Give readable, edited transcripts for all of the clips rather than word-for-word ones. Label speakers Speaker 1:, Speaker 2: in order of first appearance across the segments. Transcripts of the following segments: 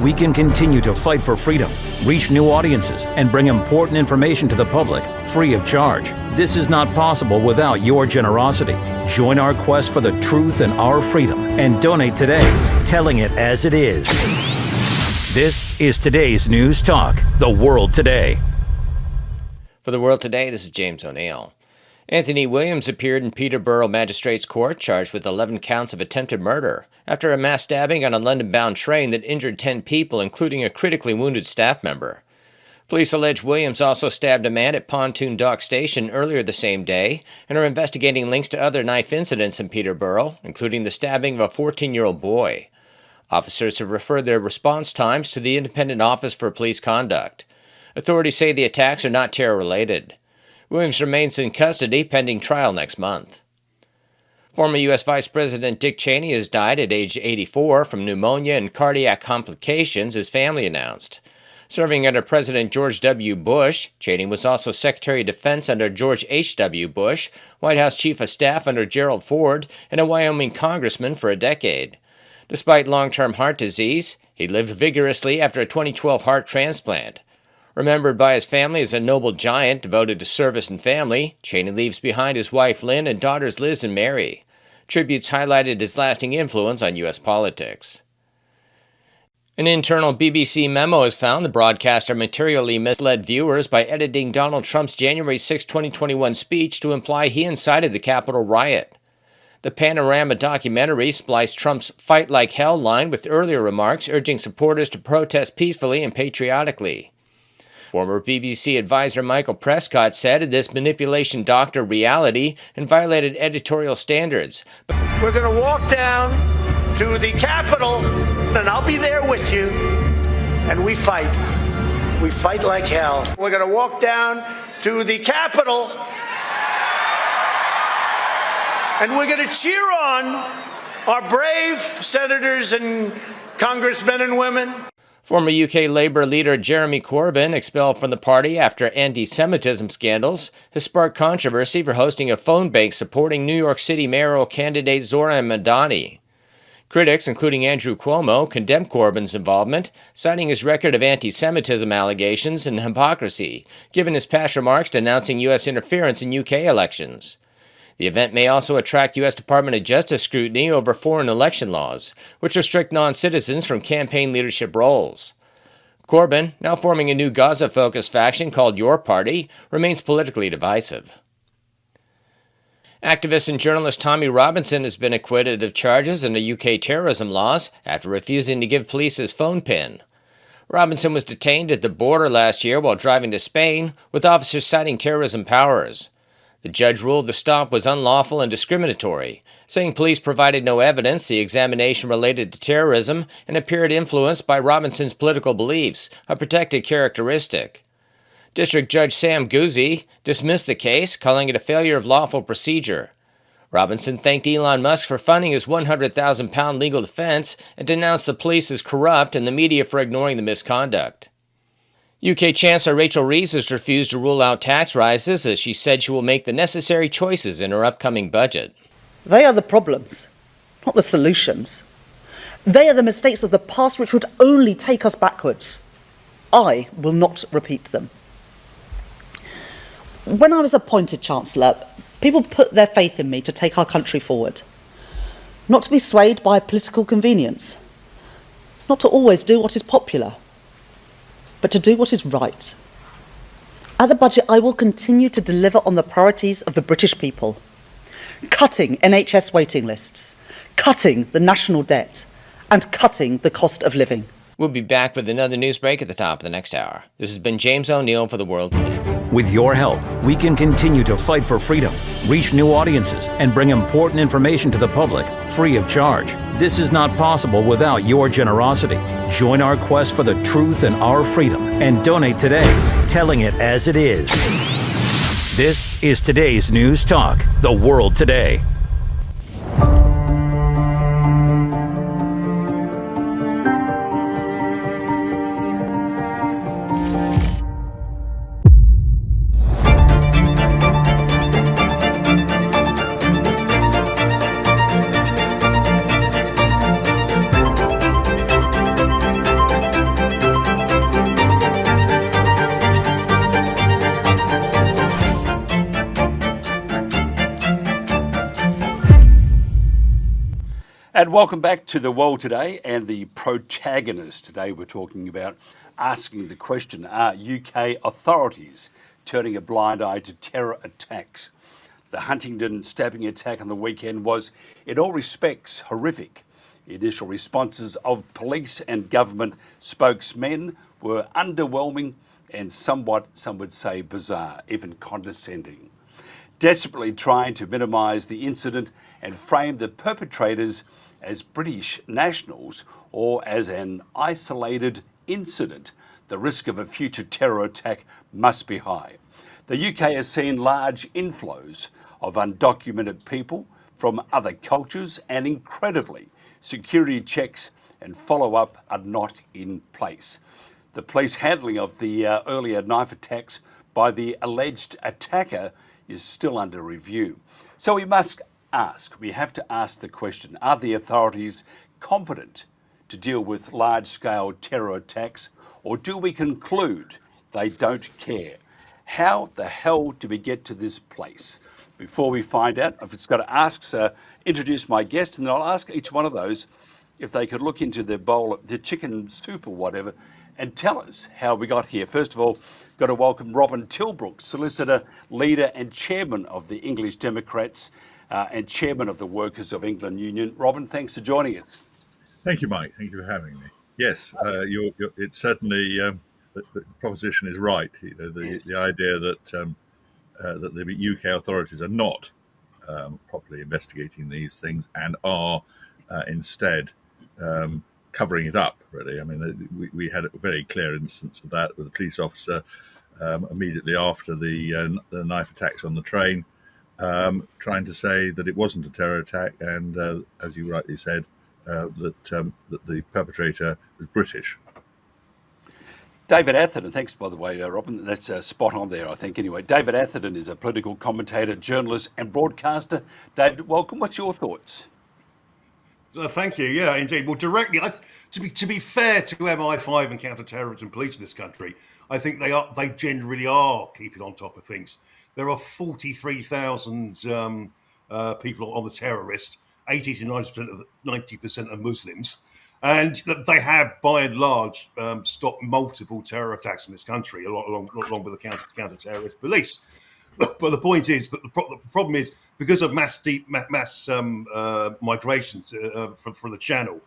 Speaker 1: we can continue to fight for freedom, reach new audiences, and bring important information to the public free of charge. This is not possible without your generosity. Join our quest for the truth and our freedom and donate today, telling it as it is. This is today's News Talk, The World Today.
Speaker 2: For The World Today, this is James O'Neill. Anthony Williams appeared in Peterborough Magistrates Court charged with 11 counts of attempted murder after a mass stabbing on a London-bound train that injured 10 people, including a critically wounded staff member. Police allege Williams also stabbed a man at Pontoon Dock Station earlier the same day and are investigating links to other knife incidents in Peterborough, including the stabbing of a 14-year-old boy. Officers have referred their response times to the Independent Office for Police Conduct. Authorities say the attacks are not terror-related. Williams remains in custody pending trial next month. Former U.S. Vice President Dick Cheney has died at age 84 from pneumonia and cardiac complications, his family announced. Serving under President George W. Bush, Cheney was also Secretary of Defense under George H.W. Bush, White House Chief of Staff under Gerald Ford, and a Wyoming congressman for a decade. Despite long-term heart disease, he lived vigorously after a 2012 heart transplant. Remembered by his family as a noble giant devoted to service and family, Cheney leaves behind his wife Lynn and daughters Liz and Mary. Tributes highlighted his lasting influence on U.S. politics. An internal BBC memo has found the broadcaster materially misled viewers by editing Donald Trump's January 6, 2021 speech to imply he incited the Capitol riot. The Panorama documentary spliced Trump's "Fight Like Hell" line with earlier remarks urging supporters to protest peacefully and patriotically. Former BBC advisor Michael Prescott said this manipulation doctored reality and violated editorial standards.
Speaker 3: We're going to walk down to the Capitol, and I'll be there with you, and we fight. We fight like hell. We're going to walk down to the Capitol, and we're going to cheer on our brave senators and congressmen and women.
Speaker 2: Former UK Labour leader Jeremy Corbyn, expelled from the party after anti-Semitism scandals, has sparked controversy for hosting a phone bank supporting New York City mayoral candidate Zoran Madani. Critics, including Andrew Cuomo, condemned Corbyn's involvement, citing his record of anti-Semitism allegations and hypocrisy, given his past remarks denouncing U.S. interference in UK elections. The event may also attract U.S. Department of Justice scrutiny over foreign election laws, which restrict non-citizens from campaign leadership roles. Corbyn, now forming a new Gaza-focused faction called Your Party, remains politically divisive. Activist and journalist Tommy Robinson has been acquitted of charges under UK terrorism laws after refusing to give police his phone PIN. Robinson was detained at the border last year while driving to Spain, with officers citing terrorism powers. The judge ruled the stop was unlawful and discriminatory, saying police provided no evidence the examination related to terrorism and appeared influenced by Robinson's political beliefs, a protected characteristic. District Judge Sam Guzzi dismissed the case, calling it a failure of lawful procedure. Robinson thanked Elon Musk for funding his £100,000 legal defense and denounced the police as corrupt and the media for ignoring the misconduct. UK Chancellor Rachel Reeves has refused to rule out tax rises as she said she will make the necessary choices in her upcoming budget.
Speaker 4: They are the problems, not the solutions. They are the mistakes of the past which would only take us backwards. I will not repeat them. When I was appointed Chancellor, people put their faith in me to take our country forward, not to be swayed by political convenience, not to always do what is popular, but to do what is right. At the budget, I will continue to deliver on the priorities of the British people. Cutting NHS waiting lists, cutting the national debt, and cutting the cost of living.
Speaker 2: We'll be back with another news break at the top of the next hour. This has been James O'Neill for The World Today.
Speaker 1: With your help, we can continue to fight for freedom, reach new audiences, and bring important information to the public free of charge. This is not possible without your generosity. Join our quest for the truth and our freedom and donate today, telling it as it is. This is today's News Talk, The World Today.
Speaker 5: And welcome back to The World Today and the Protagonists. Today we're talking about asking the question, are UK authorities turning a blind eye to terror attacks? The Huntingdon stabbing attack on the weekend was, in all respects, horrific. The initial responses of police and government spokesmen were underwhelming and somewhat, some would say, bizarre, even condescending. Desperately trying to minimise the incident and frame the perpetrators as British nationals or as an isolated incident, the risk of a future terror attack must be high. The UK has seen large inflows of undocumented people from other cultures, and incredibly, security checks and follow-up are not in place. The police handling of the earlier knife attacks by the alleged attacker is still under review. So we have to ask the question, are the authorities competent to deal with large-scale terror attacks, or do we conclude they don't care? How the hell do we get to this place? Before we find out, I've just got to introduce my guest, and then I'll ask each one of those if they could look into their bowl, their chicken soup or whatever, and tell us how we got here. First of all, got to welcome Robin Tilbrook, Solicitor, Leader and Chairman of the English Democrats and Chairman of the Workers of England Union. Robin, thanks for joining us.
Speaker 6: Thank you, Mike. Thank you for having me. Yes, it's certainly, the proposition is right. The idea that that the UK authorities are not properly investigating these things and are instead covering it up, really. I mean, we had a very clear instance of that with a police officer immediately after the knife attacks on the train, trying to say that it wasn't a terror attack, and as you rightly said, that the perpetrator was British.
Speaker 5: David Atherton, thanks by the way, Robin, that's spot on there, I think. Anyway, David Atherton is a political commentator, journalist and broadcaster. David, welcome. What's your thoughts?
Speaker 7: Thank you. Yeah, indeed. Well, directly, to be fair to MI5 and counter-terrorism police in this country, I think they generally are keeping on top of things. There are 43,000 people on the terror list. 80 to 90% are Muslims, and they have, by and large, stopped multiple terror attacks in this country, along with the counter-terrorist police. But the point is that the problem is, because of mass migration from the Channel,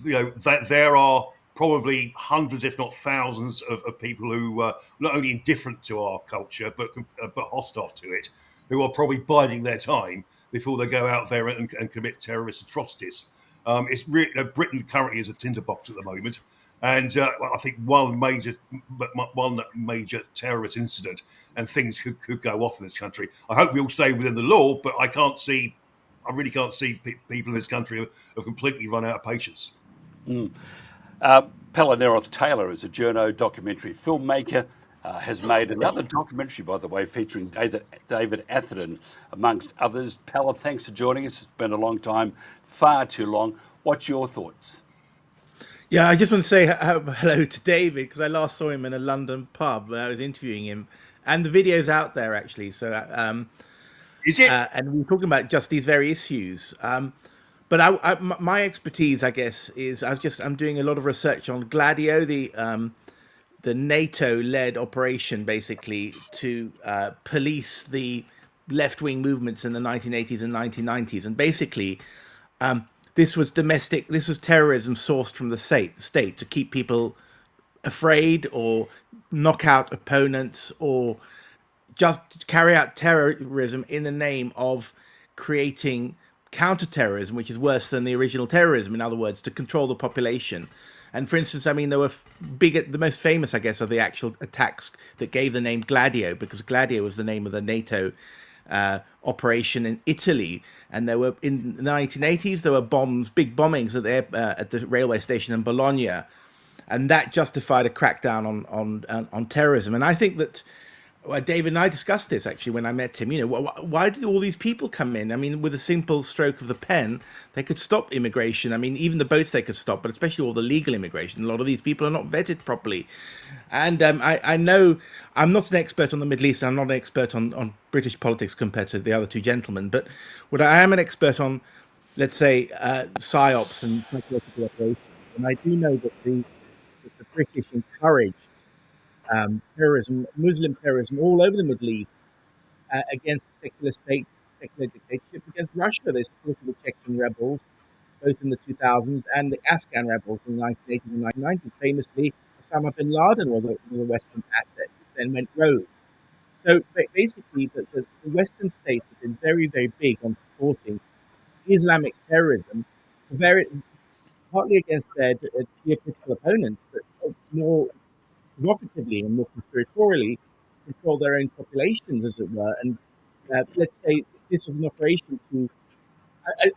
Speaker 7: that there are probably hundreds, if not thousands, of people who are not only indifferent to our culture but hostile to it, who are probably biding their time before they go out there and commit terrorist atrocities. It's really, Britain currently is a tinderbox at the moment, and I think one major terrorist incident and things could go off in this country. I hope we all stay within the law, but I really can't see people in this country have completely run out of patience.
Speaker 5: Pelaneroth Taylor is a journo documentary filmmaker, has made another documentary, by the way, featuring David Atherton, amongst others. Pella, thanks for joining us. It's been a long time, far too long. What's your thoughts?
Speaker 8: Yeah, I just want to say hello to David, because I last saw him in a London pub when I was interviewing him, and the video's out there actually. So,
Speaker 7: Is it?
Speaker 8: And we were talking about just these very issues. But my expertise, I guess, is I'm doing a lot of research on Gladio, the NATO-led operation, basically to police the left-wing movements in the 1980s and 1990s, and basically. This was terrorism sourced from the state to keep people afraid or knock out opponents or just carry out terrorism in the name of creating counter-terrorism, which is worse than the original terrorism, in other words, to control the population. And for instance, I mean, there were the most famous, I guess, of the actual attacks that gave the name Gladio, because Gladio was the name of the NATO operation in Italy, and there were in the 1980s there were big bombings at the railway station in Bologna, and that justified a crackdown on terrorism. And I think that David and I discussed this actually when I met him. Why did all these people come in? I mean, with a simple stroke of the pen, they could stop immigration. I mean, even the boats they could stop, but especially all the legal immigration. A lot of these people are not vetted properly. And I know I'm not an expert on the Middle East. I'm not an expert on British politics compared to the other two gentlemen. But what I am an expert on let's say, psyops and psychological operations. And I do know that the British encouraged terrorism, Muslim terrorism, all over the Middle East against secular states, secular dictatorship, against Russia. They supported the Chechen rebels, both in the 2000s and the Afghan rebels in the 1980s and 1990s. Famously, Osama bin Laden was a Western asset, which then went rogue. So basically, the Western states have been very, very big on supporting Islamic terrorism, very partly against their geopolitical opponents, but more provocatively and more conspiratorially control their own populations, as it were. And let's say this was an operation to,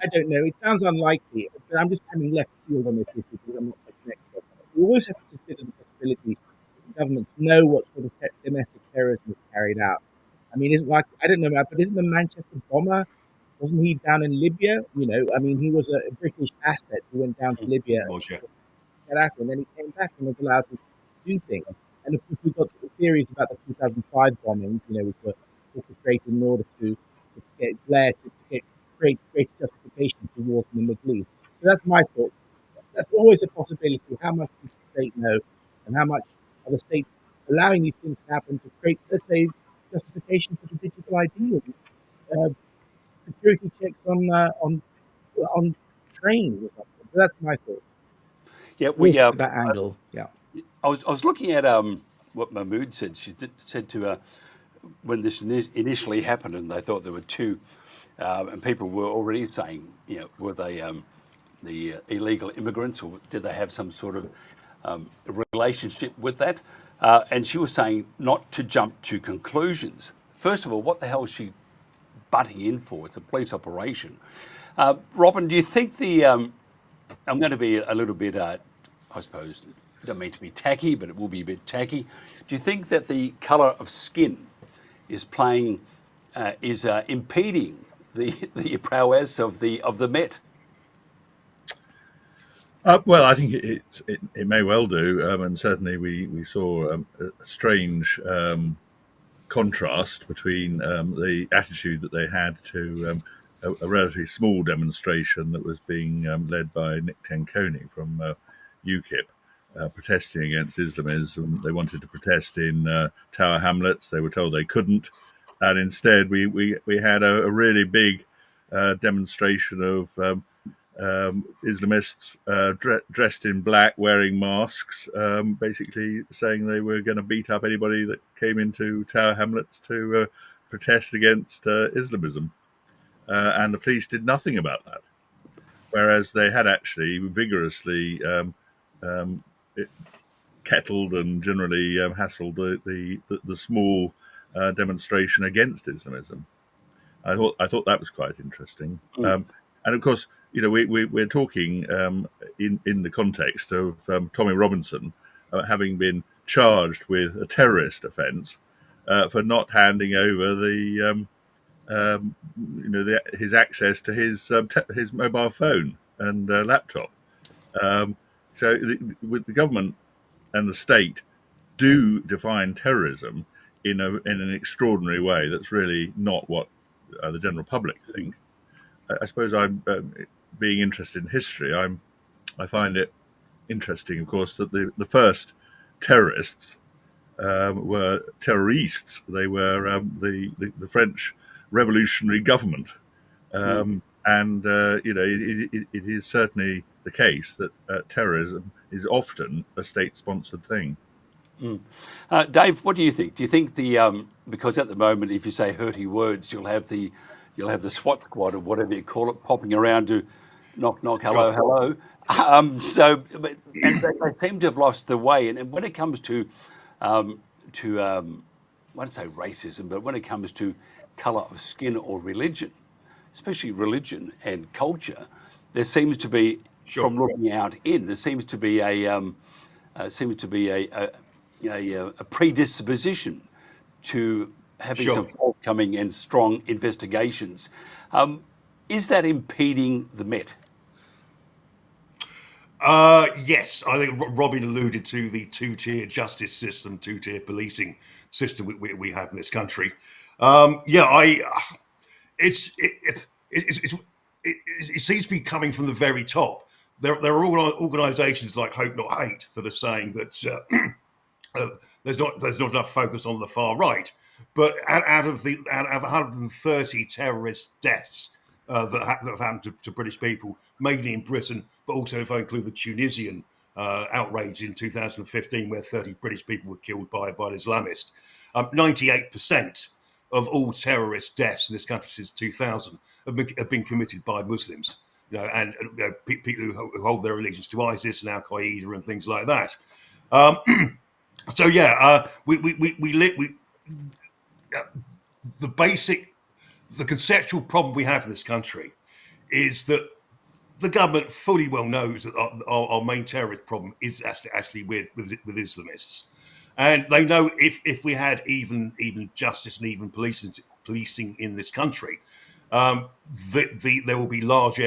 Speaker 8: I don't know, it sounds unlikely, but I'm just coming left field on this issue because I'm not such an expert. We always have to consider the possibility that the governments know what sort of domestic terrorism is carried out. I mean, isn't like, I don't know about, but isn't the Manchester bomber, wasn't he down in Libya? You know, I mean, he was a British asset who went down to Libya
Speaker 7: Was, yeah.
Speaker 8: and then he came back and was allowed to do things. And of course, we've got the theories about the 2005 bombings, you know, which were orchestrated in order to get Blair to create justification for wars in the Middle East. So that's my thought. That's always a possibility. How much does the state know, and how much are the states allowing these things to happen to create, let's say, justification for the digital ID, security checks on trains or something. So that's my thought.
Speaker 5: Yeah,
Speaker 8: That angle, yeah.
Speaker 5: I was looking at what Mahmood said. She said to when this initially happened, and they thought there were two, and people were already saying, you know, were they the illegal immigrants, or did they have some sort of relationship with that? And she was saying not to jump to conclusions. First of all, what the hell is she butting in for? It's a police operation. Robin, do you think I'm going to be a little bit, I suppose, don't mean to be tacky, but it will be a bit tacky. Do you think that the colour of skin is impeding the prowess of the Met?
Speaker 6: Well, I think it may well do, and certainly we saw a strange contrast between the attitude that they had to a relatively small demonstration that was being led by Nick Tenconi from UKIP, protesting against Islamism. They wanted to protest in Tower Hamlets. They were told they couldn't, and instead we had a really big demonstration of Islamists dressed in black, wearing masks, basically saying they were going to beat up anybody that came into Tower Hamlets to protest against Islamism. And the police did nothing about that, whereas they had actually vigorously um, kettled and generally hassled the small demonstration against Islamism. I thought that was quite interesting. And of course, you know, we're talking in the context of Tommy Robinson having been charged with a terrorist offence for not handing over his access to his mobile phone and laptop. So with the government and the state do define terrorism in an extraordinary way that's really not what the general public think. I suppose I'm being interested in history. I find it interesting, of course, that the first terrorists were terrorists. They were the French revolutionary government, and you know it is certainly the case that terrorism is often a state-sponsored thing.
Speaker 5: Dave, what do you think? Do you think because at the moment, if you say hurty words, you'll have the SWAT squad or whatever you call it popping around to knock, hello, hello. And they seem to have lost the way. And when it comes to I won't say racism, but when it comes to colour of skin or religion, especially religion and culture, there seems to be, from looking out in, there seems to be a predisposition to having some forthcoming and strong investigations. Is that impeding the Met?
Speaker 7: Yes, I think Robin alluded to the two-tier justice system, two-tier policing system we have in this country. It's it seems to be coming from the very top. There are organisations like Hope Not Hate that are saying that there's not enough focus on the far right. But out of 130 terrorist deaths that have happened to British people, mainly in Britain, but also if I include the Tunisian outrage in 2015, where 30 British people were killed by an Islamist, 98% of all terrorist deaths in this country since 2000 have been committed by Muslims. And people who hold their allegiance to ISIS and Al Qaeda and things like that. So yeah, the conceptual problem we have in this country is that the government fully well knows that our main terrorist problem is actually with Islamists, and they know if we had even justice and even policing in this country, there will be large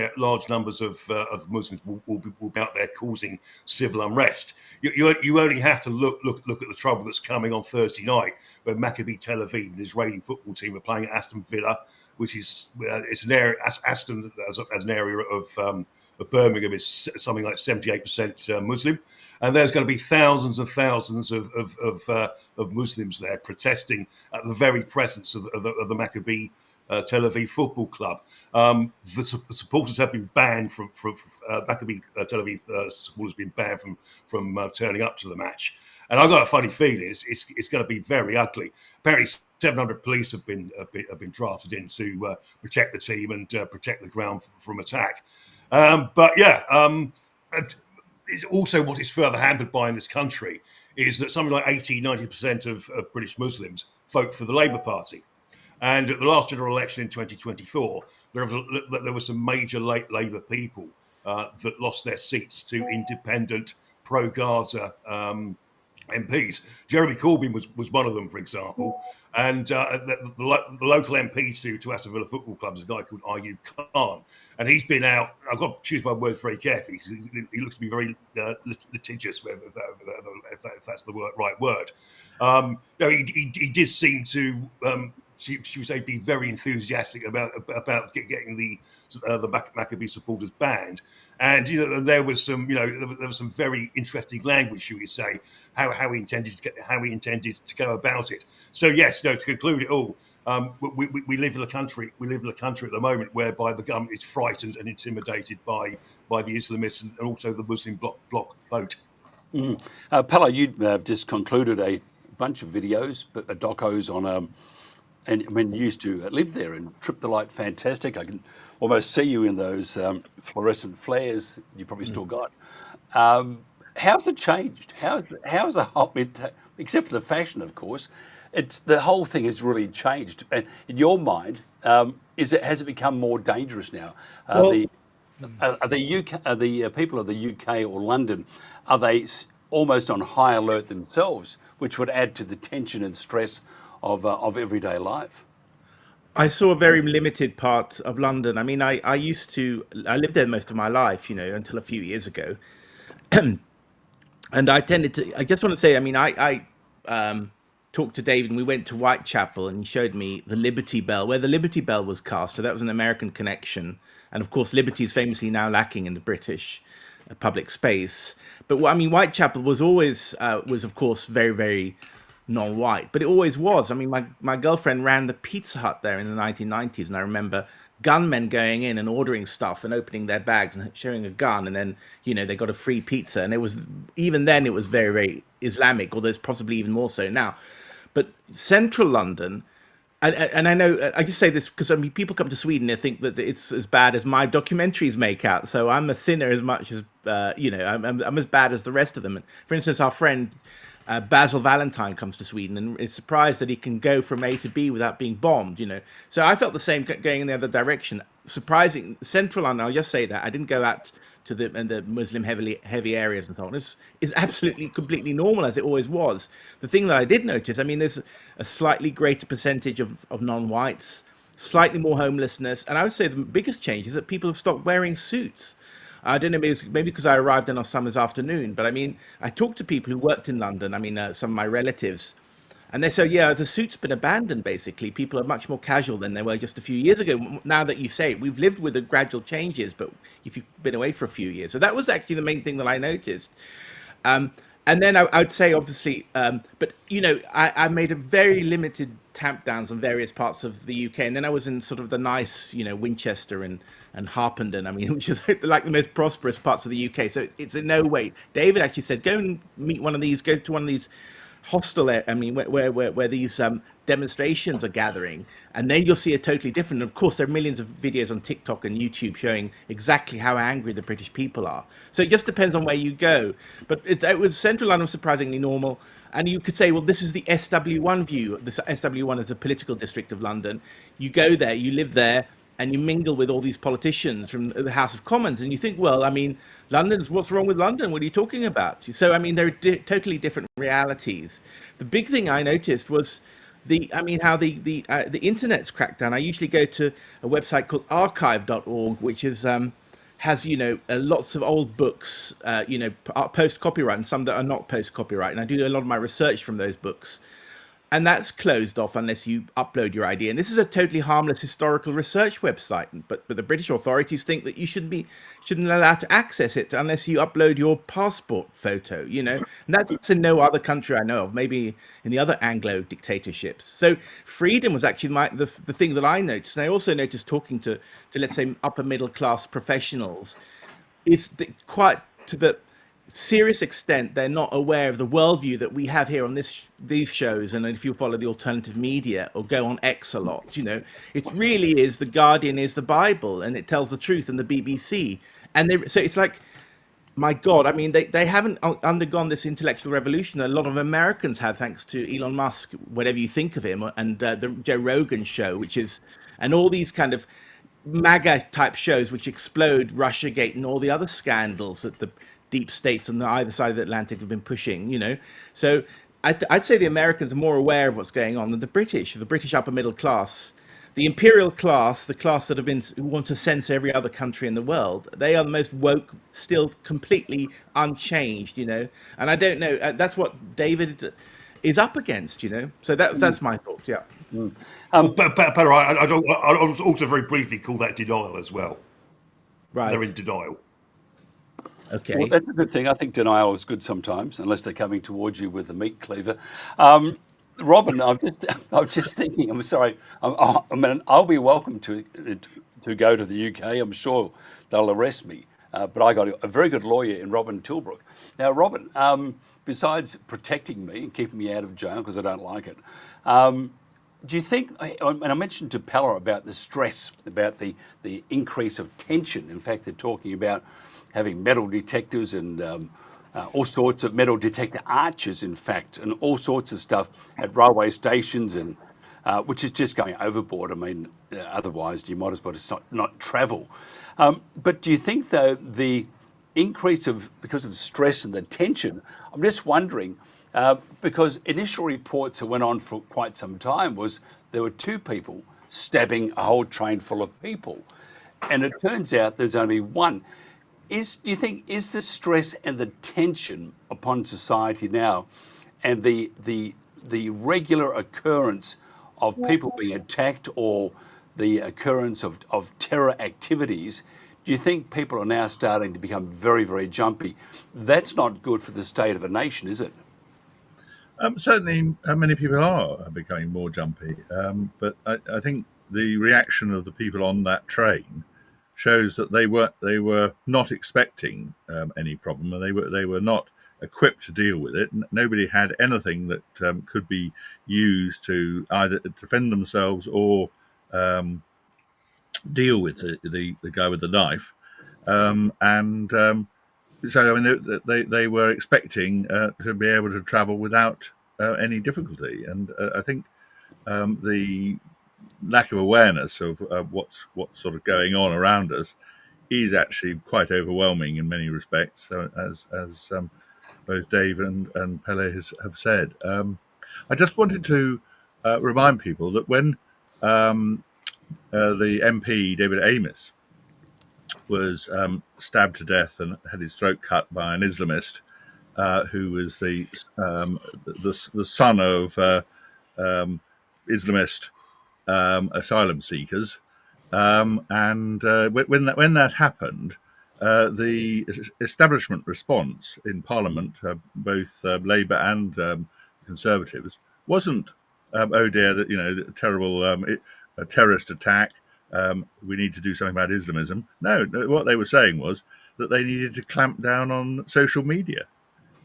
Speaker 7: numbers of Muslims will be out there causing civil unrest. You only have to look at the trouble that's coming on Thursday night, when Maccabi Tel Aviv, an Israeli football team, are playing at Aston Villa, which is it's an area. Aston as an area of Birmingham is something like 78% Muslim, and there's going to be thousands and thousands of Muslims there protesting at the very presence of the Maccabi Tel Aviv Football Club. The supporters have been banned from Maccabi Tel Aviv supporters have been banned from turning up to the match. And I've got a funny feeling it's going to be very ugly. Apparently, 700 police have been drafted in to protect the team and protect the ground from attack. But yeah, it's also what is further hampered by in this country is that something like 80-90% of British Muslims vote for the Labour Party. And at the last general election in 2024, there were some major Labour people that lost their seats to independent pro-Gaza MPs. Jeremy Corbyn was one of them, for example. And the local MP to Aston Villa Football Club is a guy called Ayub Khan. And he's been out, I've got to choose my words very carefully. He looks to be very litigious, if that's the right word. He did seem to... She would say be very enthusiastic about getting the Maccabi supporters banned, and there was some there was some very interesting language, should we say, how he intended to go about it. So yes, to conclude it all, we live in a country at the moment whereby the government is frightened and intimidated by the Islamists and also the Muslim bloc vote.
Speaker 5: Pella, you just concluded a bunch of videos, docos on. And I mean, you used to live there and Trip the Light, fantastic. I can almost see you in those fluorescent flares you probably still got. How's it changed? How's the whole, except for the fashion, of course, the whole thing has really changed. And in your mind, has it become more dangerous now? Are the people of the UK or London, are they almost on high alert themselves, which would add to the tension and stress of everyday life?
Speaker 8: I saw a very limited part of London. I mean, I lived there most of my life, until a few years ago. And I just want to say, I mean, I talked to David and we went to Whitechapel and he showed me the Liberty Bell, where the Liberty Bell was cast. So that was an American connection. And of course, Liberty is famously now lacking in the British public space. But I mean, Whitechapel was always, of course, very, very non-white, but it always was. I mean, my girlfriend ran the Pizza Hut there in the 1990s, and I remember gunmen going in and ordering stuff and opening their bags and showing a gun, and then they got a free pizza. And it was, even then, it was very, very Islamic, although it's possibly even more so now. But central London, and I know I just say this because I mean people come to Sweden and think that it's as bad as my documentaries make out. So I'm a sinner as much as I'm as bad as the rest of them. And for instance, our friend Basil Valentine comes to Sweden and is surprised that he can go from A to B without being bombed, So I felt the same going in the other direction. Surprising, central London, I'll just say that. I didn't go out to the Muslim heavy areas and so on. It's absolutely, completely normal as it always was. The thing that I did notice, I mean, there's a slightly greater percentage of non-whites, slightly more homelessness. And I would say the biggest change is that people have stopped wearing suits. I don't know, maybe because I arrived on a summer's afternoon, but I mean, I talked to people who worked in London. I mean, some of my relatives, And they say, yeah, the suit's been abandoned, basically. People are much more casual than they were just a few years ago. Now that you say it, we've lived with the gradual changes, but if you've been away for a few years. So that was actually the main thing that I noticed. Um, and then I would say, obviously, but I made a very limited tamp downs on various parts of the UK, and then I was in sort of the nice, Winchester and Harpenden. I mean, which is like the most prosperous parts of the UK. So it's in no way. David actually said, go and meet one of these, go to one of these hostel. I mean, where these demonstrations are gathering, and then you'll see a totally different. Of course, there are millions of videos on TikTok and YouTube showing exactly how angry the British people are. So it just depends on where you go. But it was Central London was surprisingly normal, and you could say, well, this is the SW1 view. The SW1 is a political district of London. You go there, you live there, and you mingle with all these politicians from the House of Commons, and you think, well, I mean, what's wrong with London? What are you talking about? So, I mean, there are totally different realities. The big thing I noticed was how the internet's cracked down. I usually go to a website called archive.org, which is has lots of old books, post copyright, and some that are not post copyright, and I do a lot of my research from those books. And that's closed off unless you upload your ID. And this is a totally harmless historical research website, but the British authorities think that you shouldn't allow to access it unless you upload your passport photo. And that's in no other country I know of. Maybe in the other Anglo dictatorships. So freedom was actually the thing that I noticed. And I also noticed talking to let's say upper middle class professionals, is quite to the serious extent they're not aware of the worldview that we have here on these shows. And if you follow the alternative media or go on X a lot, it really is the Guardian is the Bible, and it tells the truth, and the BBC. And so it's like, my God, I mean, they haven't undergone this intellectual revolution that a lot of Americans have, thanks to Elon Musk, whatever you think of him, and the Joe Rogan show, and all these kind of MAGA type shows which explode Russiagate and all the other scandals that the deep states on either side of the Atlantic have been pushing. So I'd say the Americans are more aware of what's going on than the British upper middle class, the imperial class, the class that who want to censor every other country in the world. They are the most woke, still completely unchanged, And I don't know, that's what David is up against, So that's my thought, yeah.
Speaker 7: But I'd also very briefly call that denial as well.
Speaker 8: Right.
Speaker 7: They're in denial.
Speaker 8: Okay.
Speaker 5: Well, that's a good thing. I think denial is good sometimes, unless they're coming towards you with a meat cleaver. Robin, I'm just thinking. I'm sorry. I'll be welcome to go to the UK. I'm sure they'll arrest me, but I got a very good lawyer in Robin Tilbrook. Now, Robin, besides protecting me and keeping me out of jail because I don't like it, do you think? And I mentioned to Pella about the stress, about the increase of tension. In fact, they're talking about having metal detectors and all sorts of metal detector arches, in fact, and all sorts of stuff at railway stations, and which is just going overboard. I mean, otherwise you might as well just not travel. But do you think, though, the increase because of the stress and the tension, I'm just wondering, because initial reports that went on for quite some time was there were two people stabbing a whole train full of people, and it turns out there's only one. Do you think is the stress and the tension upon society now, and the regular occurrence of people being attacked or the occurrence of terror activities, do you think people are now starting to become very, very jumpy? That's not good for the state of a nation, is it?
Speaker 6: Certainly, many people are becoming more jumpy, but I think the reaction of the people on that train shows that they were not expecting any problem, and they were not equipped to deal with it. Nobody had anything that could be used to either defend themselves or deal with the guy with the knife. So I mean, they were expecting to be able to travel without any difficulty, and I think the lack of awareness of what's sort of going on around us is actually quite overwhelming in many respects, as both Dave and Pele have said. I just wanted to remind people that when the MP David Amess was stabbed to death and had his throat cut by an Islamist who was the son of Islamist asylum seekers. And when that happened, the establishment response in Parliament, both Labour and Conservatives, wasn't oh dear, that terrible a terrorist attack. We need to do something about Islamism. No, what they were saying was that they needed to clamp down on social media,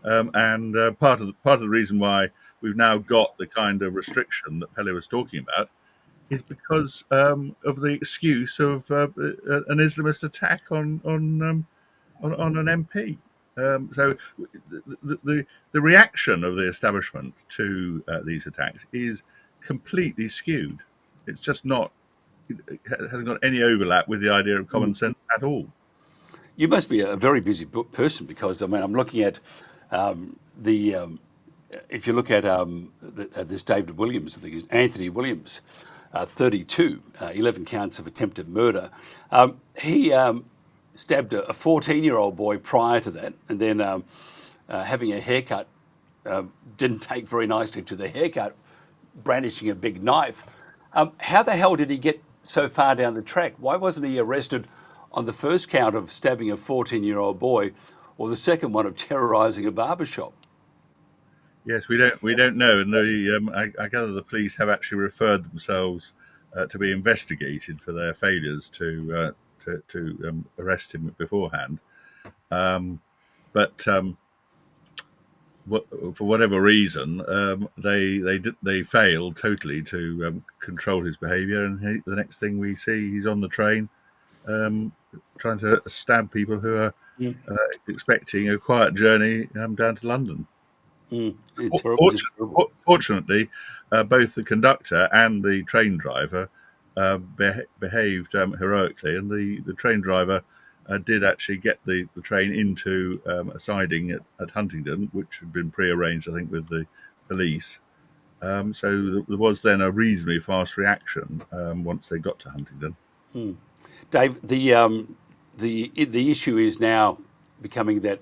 Speaker 6: and part of the reason why we've now got the kind of restriction that Pele was talking about is because of the excuse of an Islamist attack on an MP. So the reaction of the establishment to these attacks is completely skewed. It's just not. It hasn't got any overlap with the idea of common sense at all.
Speaker 5: You must be a very busy person, because I mean, I'm looking at the. If you look at this David Williams, I think it's Anthony Williams, 32, 11 counts of attempted murder. He stabbed a 14-year-old boy prior to that, and then having a haircut, didn't take very nicely to the haircut, brandishing a big knife. How the hell did he get so far down the track? Why wasn't he arrested on the first count of stabbing a 14-year-old boy, or the second one of terrorising a barbershop?
Speaker 6: Yes, we don't know, and I gather the police have actually referred themselves to be investigated for their failures to arrest him beforehand. But for whatever reason, they failed totally to control his behaviour, and the next thing we see, he's on the train trying to stab people who are expecting a quiet journey down to London. Fortunately, both the conductor and the train driver behaved heroically, and the train driver did actually get the train into a siding at Huntingdon, which had been pre-arranged, I think, with the police. So there was then a reasonably fast reaction once they got to Huntingdon.
Speaker 5: Dave, the issue is now becoming that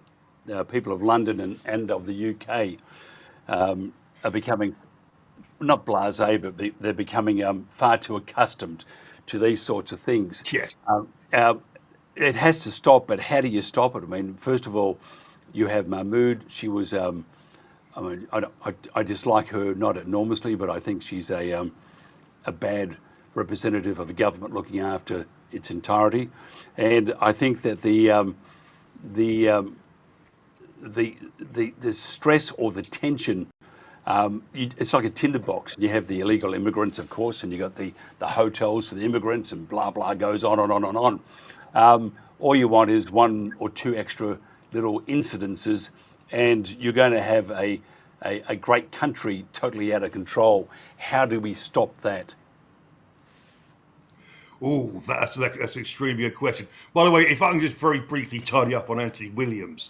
Speaker 5: people of London and of the UK are becoming not blasé, but they're becoming far too accustomed to these sorts of things.
Speaker 7: Yes.
Speaker 5: It has to stop, but how do you stop it? I mean, first of all, you have Mahmood. She was, I mean, I dislike her not enormously, but I think she's a bad representative of a government looking after its entirety, and I think that the stress or the tension, it's like a tinderbox. You have the illegal immigrants, of course, and you got the hotels for the immigrants, and blah blah goes on and on and on. All you want is one or two extra little incidences, and you're going to have a great country totally out of control. How do we stop that?
Speaker 7: Oh, that's an extremely good question. By the way, if I can just very briefly tidy up on Anthony Williams,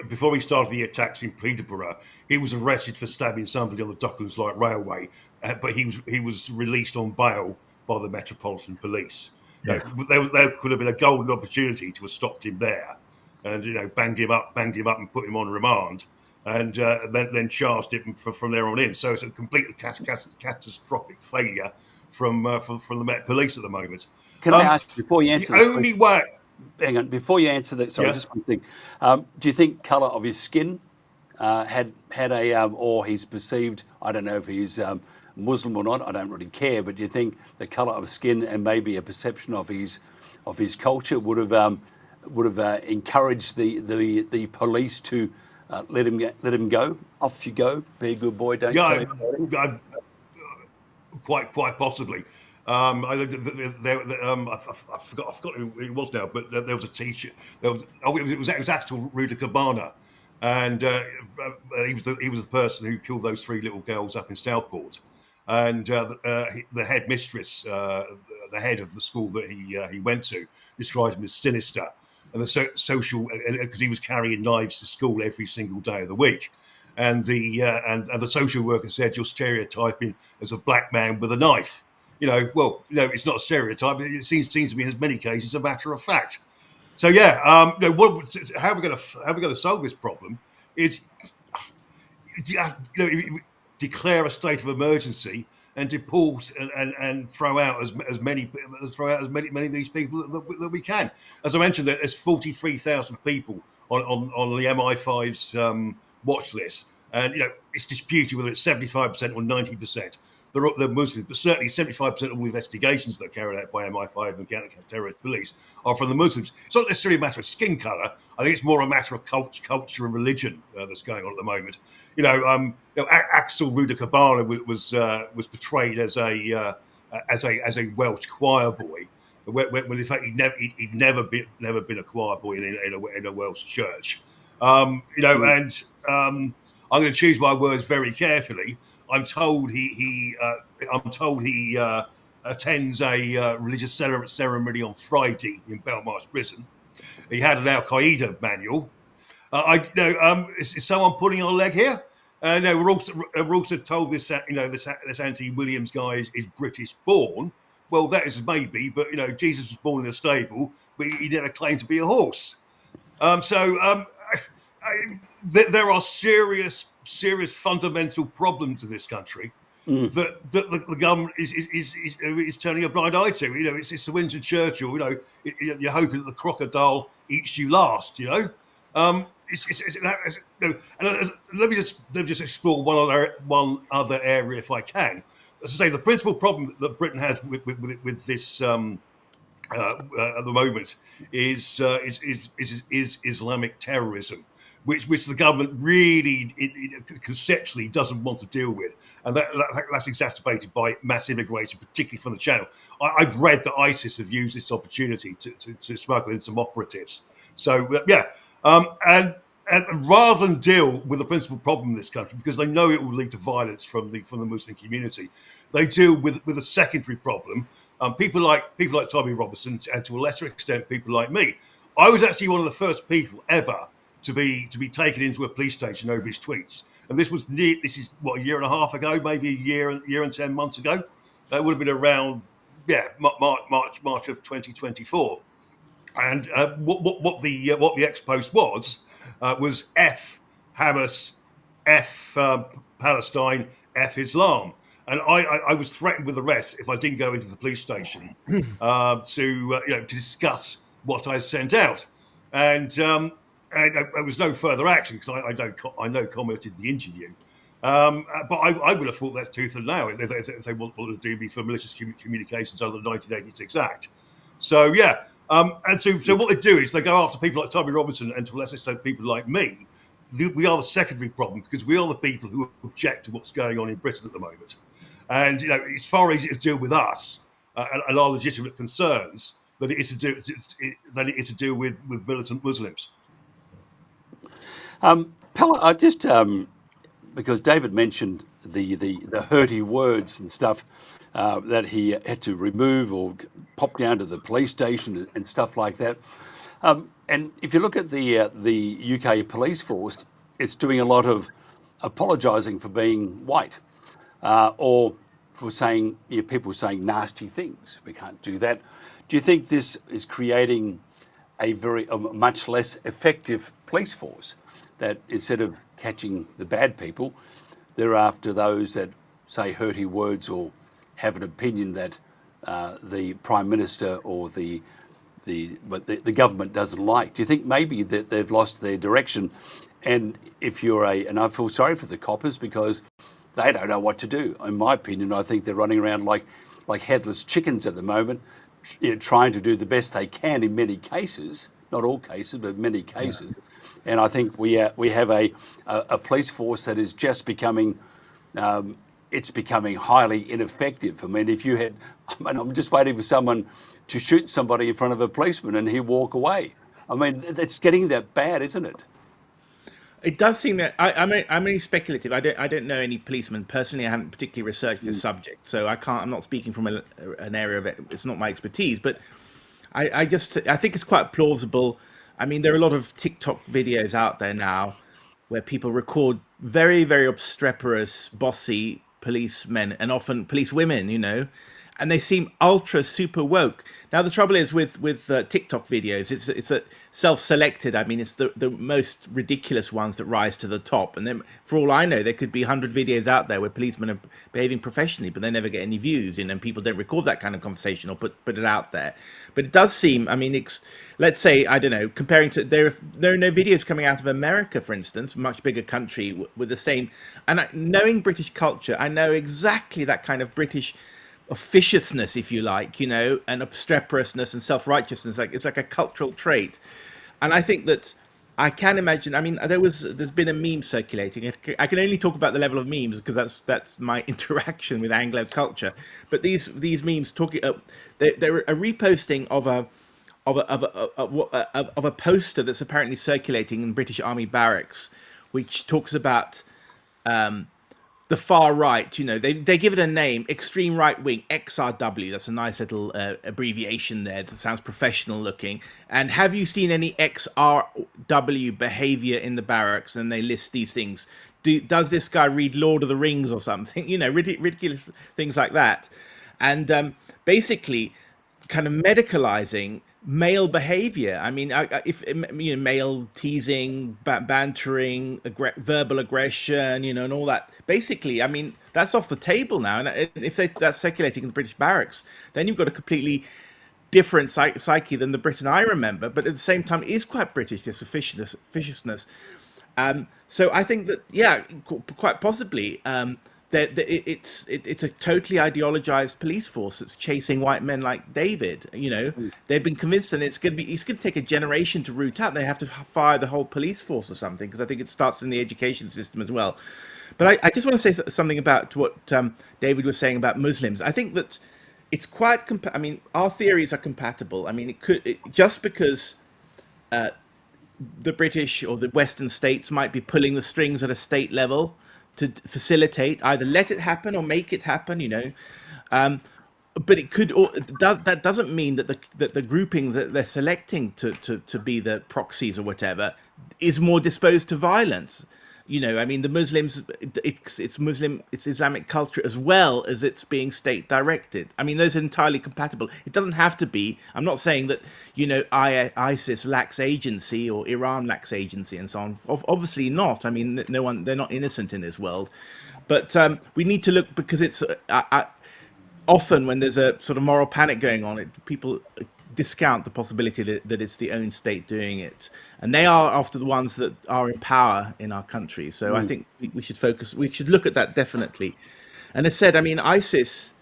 Speaker 7: before he started the attacks in Peterborough, he was arrested for stabbing somebody on the Docklands Light Railway, but he was released on bail by the Metropolitan Police. Yes. There could have been a golden opportunity to have stopped him there, and banged him up, and put him on remand, and then charged him from there on in. So it's a completely catastrophic failure from the Met Police at the moment.
Speaker 5: Can I ask, before you answer
Speaker 7: the only way?
Speaker 5: Hang on, before you answer that, sorry, just one thing. Do you think colour of his skin had a, or he's perceived, I don't know if he's Muslim or not, I don't really care, but do you think the colour of skin and maybe a perception of his culture would have encouraged the police to let him go? Off you go, be a good boy, don't you?
Speaker 7: Quite possibly. I forgot who it was now, but there was a teacher. It was actual Rudy Cabana, and he was the person who killed those three little girls up in Southport, and the headmistress, the head of the school that he went to, described him as sinister, and the social, because he was carrying knives to school every single day of the week. And the social worker said, you're stereotyping as a black man with a knife. It's not a stereotype. It seems to be in many cases a matter of fact. So how we're going to solve this problem is, declare a state of emergency and deport and throw out as many of these people that we can. As I mentioned, there's 43,000 people on the MI5's watch list, and it's disputed whether it's 75% or 90%. They're Muslims, but certainly 75% of all investigations that are carried out by MI5 and counter-terrorist police are from the Muslims. It's not necessarily a matter of skin colour. I think it's more a matter of culture and religion that's going on at the moment. Axel Rudakabala was portrayed as a Welsh choir boy, when in fact he'd never been a choir boy in a Welsh church. And I'm going to choose my words very carefully. I'm told he attends a religious ceremony on Friday in Belmarsh prison. He had an Al Qaeda manual. Is someone pulling our leg here? No, we're also told this Anthony Williams guy is British born. Well, that is maybe, but Jesus was born in a stable, but he never claimed to be a horse. There are serious fundamental problems in this country that the government is turning a blind eye to. It's the Winston Churchill. You're hoping that the crocodile eats you last. And let me just explore one other area if I can. As I say, the principal problem that Britain has with this at the moment is Islamic terrorism, which the government really conceptually doesn't want to deal with, and that's exacerbated by mass immigration, particularly from the Channel. I've read that ISIS have used this opportunity to smuggle in some operatives. So and rather than deal with the principal problem in this country, because they know it will lead to violence from the Muslim community, they deal with a secondary problem. People like Tommy Robinson, and to a lesser extent, people like me. I was actually one of the first people ever to be taken into a police station over his tweets, and this is a year and a half ago, maybe a year and 10 months ago. That would have been around March of 2024. And what the ex-post was F Hamas, F Palestine, F Islam, and I was threatened with arrest if I didn't go into the police station to discuss what I sent out, and there was no further action because I know commented the interview. But I would have thought that's tooth and nail if they wanted to do me for malicious communications under the 1986 Act. So so what they do is they go after people like Tommy Robinson and to a lesser extent people like me. We are the secondary problem because we are the people who object to what's going on in Britain at the moment. And it's far easier to deal with us and our legitimate concerns than it is to deal with militant Muslims.
Speaker 5: Pella, I just because David mentioned the hurty words and stuff that he had to remove or pop down to the police station and stuff like that. And if you look at the UK police force, it's doing a lot of apologising for being white or for saying people saying nasty things. We can't do that. Do you think this is creating a much less effective police force, that instead of catching the bad people, they're after those that say hurty words or have an opinion that the Prime Minister or the government doesn't like? Do you think maybe that they've lost their direction? And if and I feel sorry for the coppers because they don't know what to do. In my opinion, I think they're running around like headless chickens at the moment, trying to do the best they can in many cases, not all cases, but many cases. Yeah. And I think we have a police force that is just becoming it's becoming highly ineffective. I mean, I'm just waiting for someone to shoot somebody in front of a policeman and he'll walk away. I mean, it's getting that bad, isn't it?
Speaker 8: It does seem that I'm only speculative. I don't know any policemen personally. I haven't particularly researched this subject, so I'm not speaking from an area of it. It's not my expertise, but I think it's quite plausible. I mean, there are a lot of TikTok videos out there now where people record very, very obstreperous, bossy policemen and often police women, and they seem ultra super woke. Now the trouble is with TikTok videos, it's a self-selected. I mean, it's the most ridiculous ones that rise to the top, and then for all I know, there could be 100 videos out there where policemen are behaving professionally, but they never get any views, and people don't record that kind of conversation or put it out there. But it does seem, I mean, let's say, I don't know, comparing to there are no videos coming out of America, for instance, much bigger country with the same. And knowing British culture, I know exactly that kind of British officiousness, if you like, and obstreperousness and self-righteousness. Like, it's like a cultural trait. And I think that I can imagine, I mean, there's been a meme circulating. I can only talk about the level of memes because that's my interaction with Anglo culture. But these memes talking, they're a reposting of a poster that's apparently circulating in British Army barracks, which talks about the far right. They give it a name, extreme right wing, XRW. That's a nice little abbreviation there that sounds professional looking. And have you seen any XRW behavior in the barracks? And they list these things. Does this guy read Lord of the Rings or something? Ridiculous things like that. And basically kind of medicalizing male behavior. I mean, if male teasing, bantering, verbal aggression, and all that. Basically, I mean, that's off the table now. And if that's circulating in the British barracks, then you've got a completely different psyche than the Britain I remember. But at the same time, it is quite British, this officiousness. So I think that, yeah, quite possibly. It's a totally ideologized police force that's chasing white men like David. They've been convinced, and it's going to take a generation to root out. They have to fire the whole police force or something, because I think it starts in the education system as well. But I just want to say something about what David was saying about Muslims. I think that it's quite. I mean, our theories are compatible. I mean, just because the British or the Western states might be pulling the strings at a state level to facilitate, either let it happen or make it happen, but it could. That doesn't mean that the groupings that they're selecting to be the proxies or whatever is more disposed to violence. I mean, the Muslims, it's Islamic culture as well as it's being state directed. I mean, those are entirely compatible. It doesn't have to be. I'm not saying that, ISIS lacks agency or Iran lacks agency and so on. Obviously not. I mean, they're not innocent in this world. But we need to look, because it's often when there's a sort of moral panic going on, people discount the possibility that it's the own state doing it, and they are after the ones that are in power in our country. So I think we should focus. We should look at that definitely. And as said, I mean, ISIS.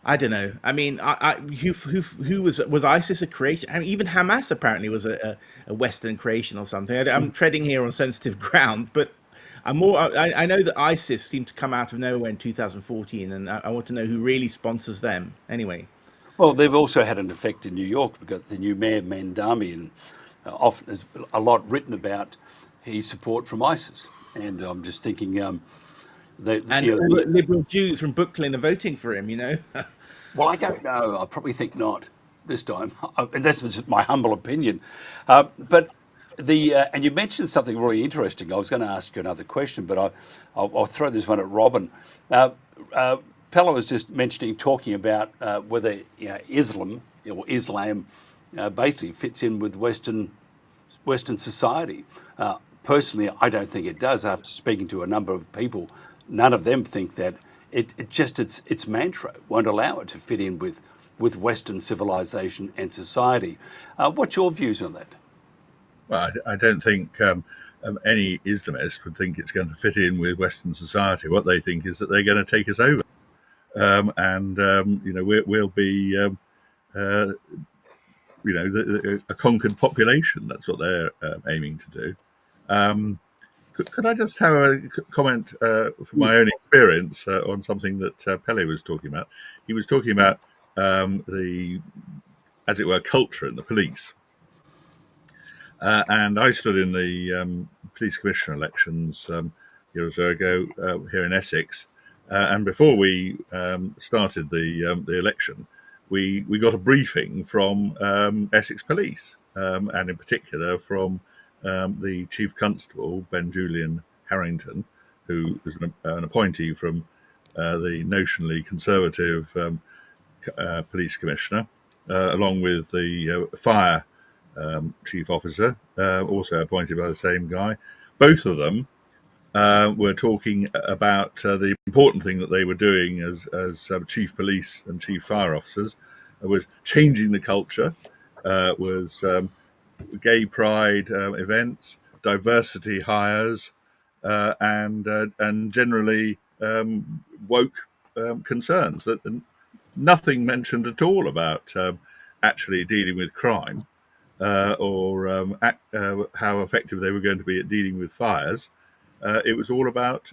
Speaker 8: I don't know. I mean, who was ISIS a creation? I mean, even Hamas apparently was a Western creation or something. I'm treading here on sensitive ground, but I know that ISIS seemed to come out of nowhere in 2014, and I want to know who really sponsors them. Anyway.
Speaker 5: Well, they've also had an effect in New York. We've got the new mayor, Mandami, and often there's a lot written about his support from ISIS. And I'm just thinking,
Speaker 8: liberal Jews from Brooklyn are voting for him.
Speaker 5: Well, I don't know. I probably think not this time. That's just my humble opinion. But and you mentioned something really interesting. I was going to ask you another question, but I'll throw this one at Robin. Pella was just talking about whether Islam basically fits in with Western society. Personally, I don't think it does. After speaking to a number of people, none of them think that. Its mantra won't allow it to fit in with Western civilization and society. What's your views on that?
Speaker 6: Well, I don't think any Islamist would think it's going to fit in with Western society. What they think is that they're going to take us over. We'll be, a conquered population. That's what they're aiming to do. Could I just have a comment from my own experience on something that Pele was talking about? He was talking about the, as it were, culture in the police. And I stood in the police commissioner elections years ago here in Essex. And before we started the election, we got a briefing from Essex Police, and in particular from the Chief Constable, Ben Julian Harrington, who was an appointee from the notionally conservative police commissioner, along with the fire chief officer, also appointed by the same guy. Both of them were talking about the important thing that they were doing as chief police and chief fire officers was changing the culture, was gay pride events, diversity hires, and generally woke concerns. That nothing mentioned at all about actually dealing with crime or how effective they were going to be at dealing with fires. It was all about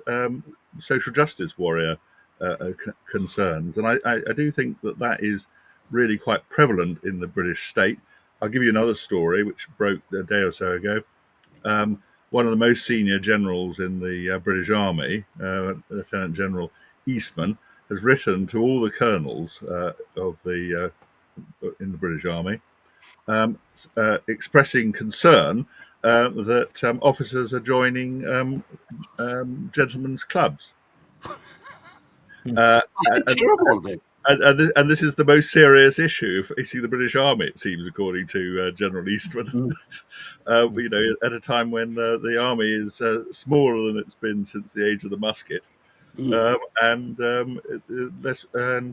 Speaker 6: social justice warrior concerns, and I do think that that is really quite prevalent in the British state. I'll give you another story which broke a day or so ago. One of the most senior generals in the British Army, Lieutenant General Eastman, has written to all the colonels of the in the British Army, expressing concern that officers are joining gentlemen's clubs.
Speaker 5: Terrible of them.
Speaker 6: And this is the most serious issue facing the British Army, it seems, according to General Eastman. At a time when the army is smaller than it's been since the age of the musket, and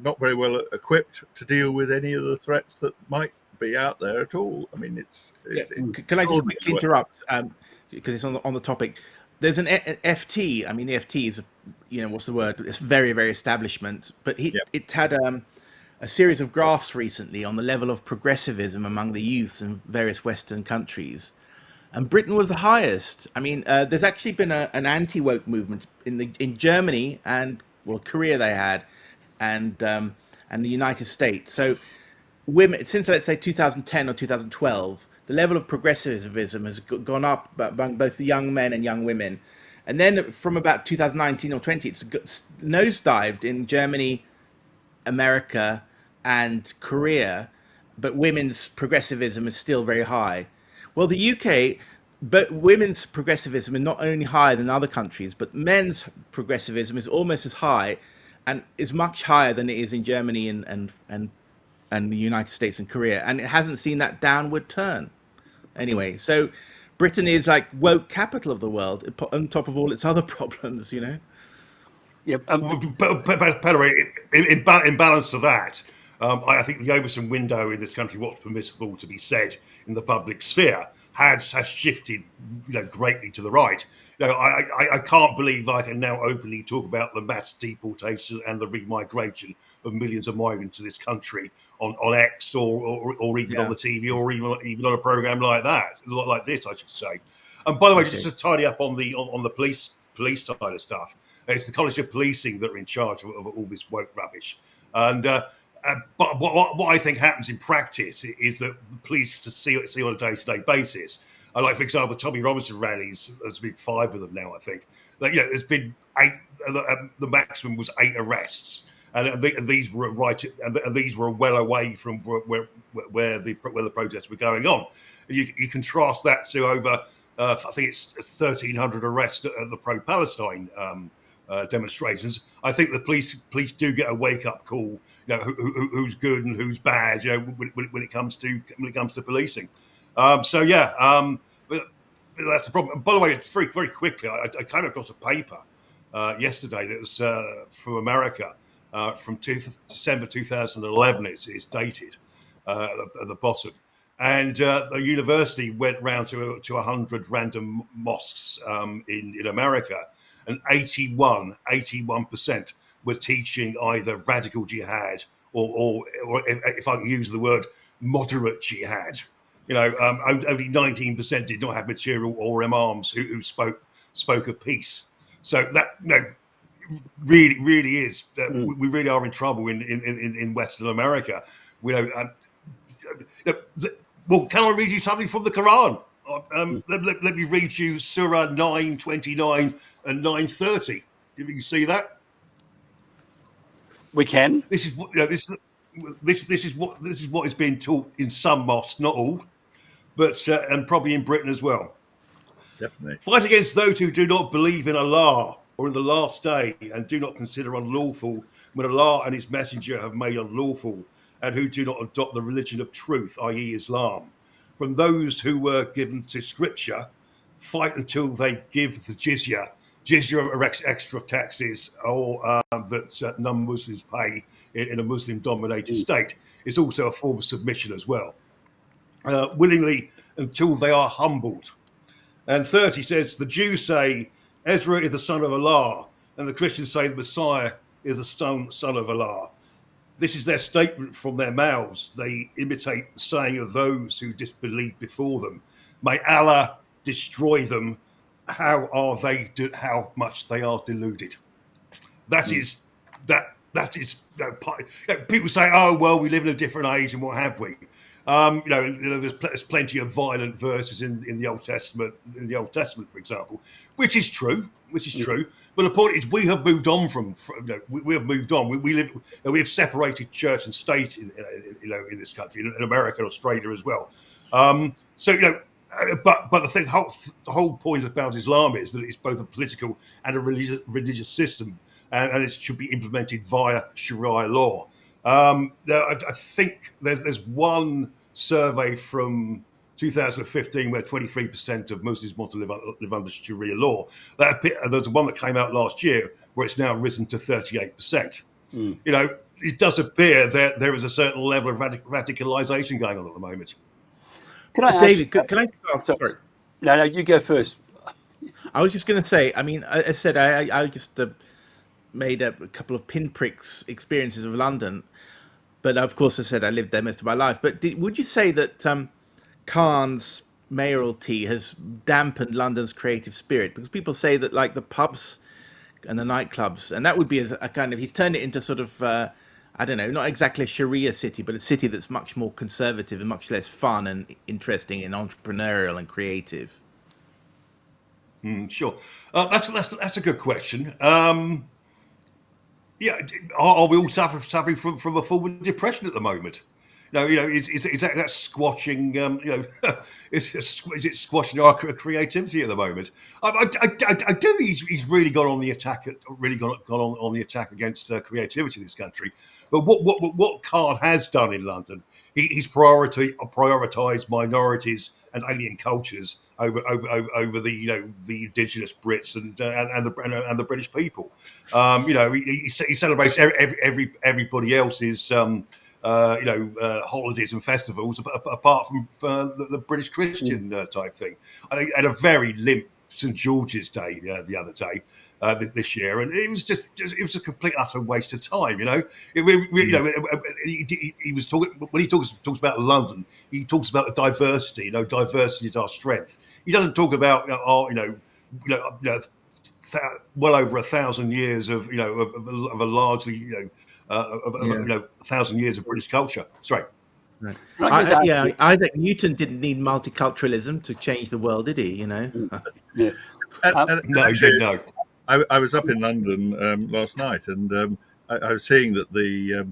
Speaker 6: not very well equipped to deal with any of the threats that might be out there at all. I mean,
Speaker 8: Can I just quickly interrupt because it's on the topic? There's an FT. I mean, the FT is, what's the word? It's very, very establishment. But it had a series of graphs recently on the level of progressivism among the youths in various Western countries, and Britain was the highest. I mean, there's actually been an anti-woke movement in Germany and Korea they had, and the United States. So women, since let's say 2010 or 2012, the level of progressivism has gone up among both young men and young women. And then from about 2019 or 20, it's nosedived in Germany, America, and Korea, but women's progressivism is still very high. Well, the UK, but women's progressivism is not only higher than other countries, but men's progressivism is almost as high, and is much higher than it is in Germany and the United States and Korea, and it hasn't seen that downward turn. Anyway, so Britain is like woke capital of the world, on top of all its other problems,
Speaker 5: Yep.
Speaker 7: By the way, in balance to that, I think the Overton window in this country, what's permissible to be said in the public sphere, has shifted, greatly to the right. I can't believe I can now openly talk about the mass deportation and the remigration of millions of migrants to this country on X or even on the TV or even on a program like that, like this, I should say. And by the way, just to tidy up on the police side of stuff, it's the College of Policing that are in charge of all this woke rubbish. And but what I think happens in practice is that the police to see on a day-to-day basis. Like, for example, the Tommy Robinson rallies, there's been 5 of them now, I think. There's been 8. The maximum was 8 arrests, and these were these were well away from where the protests were going on. And you contrast that to over, I think it's 1,300 arrests at the pro-Palestine demonstrations. I think the police do get a wake-up call. Who's good and who's bad. When it comes to policing. But that's the problem. By the way, very, very quickly, I came across a paper yesterday that was from America from December 2011. It's dated at the bottom. And the university went round to 100 random mosques in America, and 81% were teaching either radical jihad or if I can use the word, moderate jihad. Only 19% did not have material or imams who spoke of peace. So that really is we really are in trouble in Western America. Well, can I read you something from the Quran? Let me read you Surah 9:29 and 9:30. If you can see that,
Speaker 5: we can.
Speaker 7: This is what this is what is being taught in some mosques, not all, but and probably in Britain as well.
Speaker 6: Definitely.
Speaker 7: Fight against those who do not believe in Allah or in the last day, and do not consider unlawful when Allah and his messenger have made unlawful, and who do not adopt the religion of truth, i.e. Islam. From those who were given to scripture, fight until they give the jizya. Jizya are extra taxes or that non-Muslims pay in a Muslim-dominated state. It's also a form of submission as well. Willingly until they are humbled. And 30 says, the Jews say, Ezra is the son of Allah, and the Christians say the Messiah is the son of Allah. This is their statement from their mouths. They imitate the saying of those who disbelieved before them. May Allah destroy them. How much they are deluded. That is people say, oh well, we live in a different age and what have we. There's plenty of violent verses in the Old Testament, for example, which is true. But the point is, we have moved on we have moved on. We have separated church and state in this country, in America and Australia as well. But the whole point about Islam is that it's both a political and a religious system, and it should be implemented via Sharia law. I think there's one survey from 2015 where 23% of Muslims want to live under Sharia law. And there's one that came out last year where it's now risen to 38%. It does appear that there is a certain level of radicalisation going on at the moment.
Speaker 8: Can I ask, David, can I just ask? Sorry.
Speaker 5: No, you go first.
Speaker 8: I was just going to say, I mean, I said I just made a couple of pinpricks experiences of London, but of course I said I lived there most of my life. But would you say that Khan's mayoralty has dampened London's creative spirit? Because people say that, like, the pubs and the nightclubs, and that would be a kind of, he's turned it into sort of, I don't know, not exactly a Sharia city, but a city that's much more conservative and much less fun and interesting and entrepreneurial and creative.
Speaker 7: Sure, that's a good question. Yeah, are we all suffering from a form of depression at the moment? Is that squashing? Is it squashing our creativity at the moment? I don't think he's really gone on the attack. Gone on the attack against creativity in this country. But what Khan has done in London, he's prioritised minorities and alien cultures over the indigenous Brits and the British people. He celebrates everybody else's holidays and festivals apart from the British Christian type thing. I had a very limp St George's Day the other day this year, and it was it was a complete utter waste of time. He was talking when he talks about London. He talks about the diversity. Diversity is our strength. He doesn't talk about well over 1,000 years of a largely 1,000 years of British culture. Sorry.
Speaker 8: Right. Isaac Newton didn't need multiculturalism to change the world, did he?
Speaker 5: Yeah.
Speaker 7: No, he didn't. No.
Speaker 6: I was up in London last night, and I was seeing that the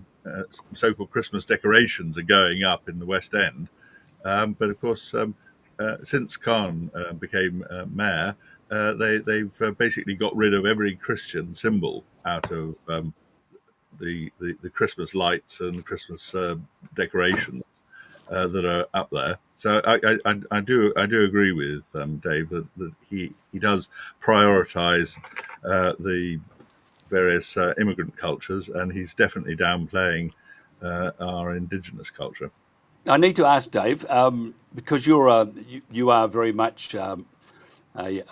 Speaker 6: so-called Christmas decorations are going up in the West End. But of course, since Khan became mayor, they've basically got rid of every Christian symbol out of the Christmas lights and Christmas decorations that are up there. So I do agree with Dave that he does prioritise the various immigrant cultures, and he's definitely downplaying our indigenous culture.
Speaker 5: I need to ask Dave, because you are very much a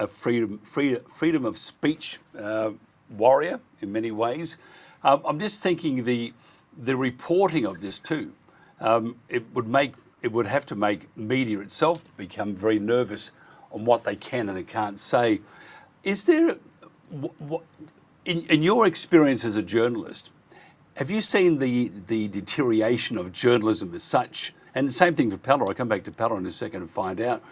Speaker 5: freedom of speech warrior in many ways. I'm just thinking the reporting of this too. It would have to make media itself become very nervous on what they can and they can't say. Is there, in your experience as a journalist, have you seen the deterioration of journalism as such? And the same thing for Pella. I'll come back to Pella in a second and find out.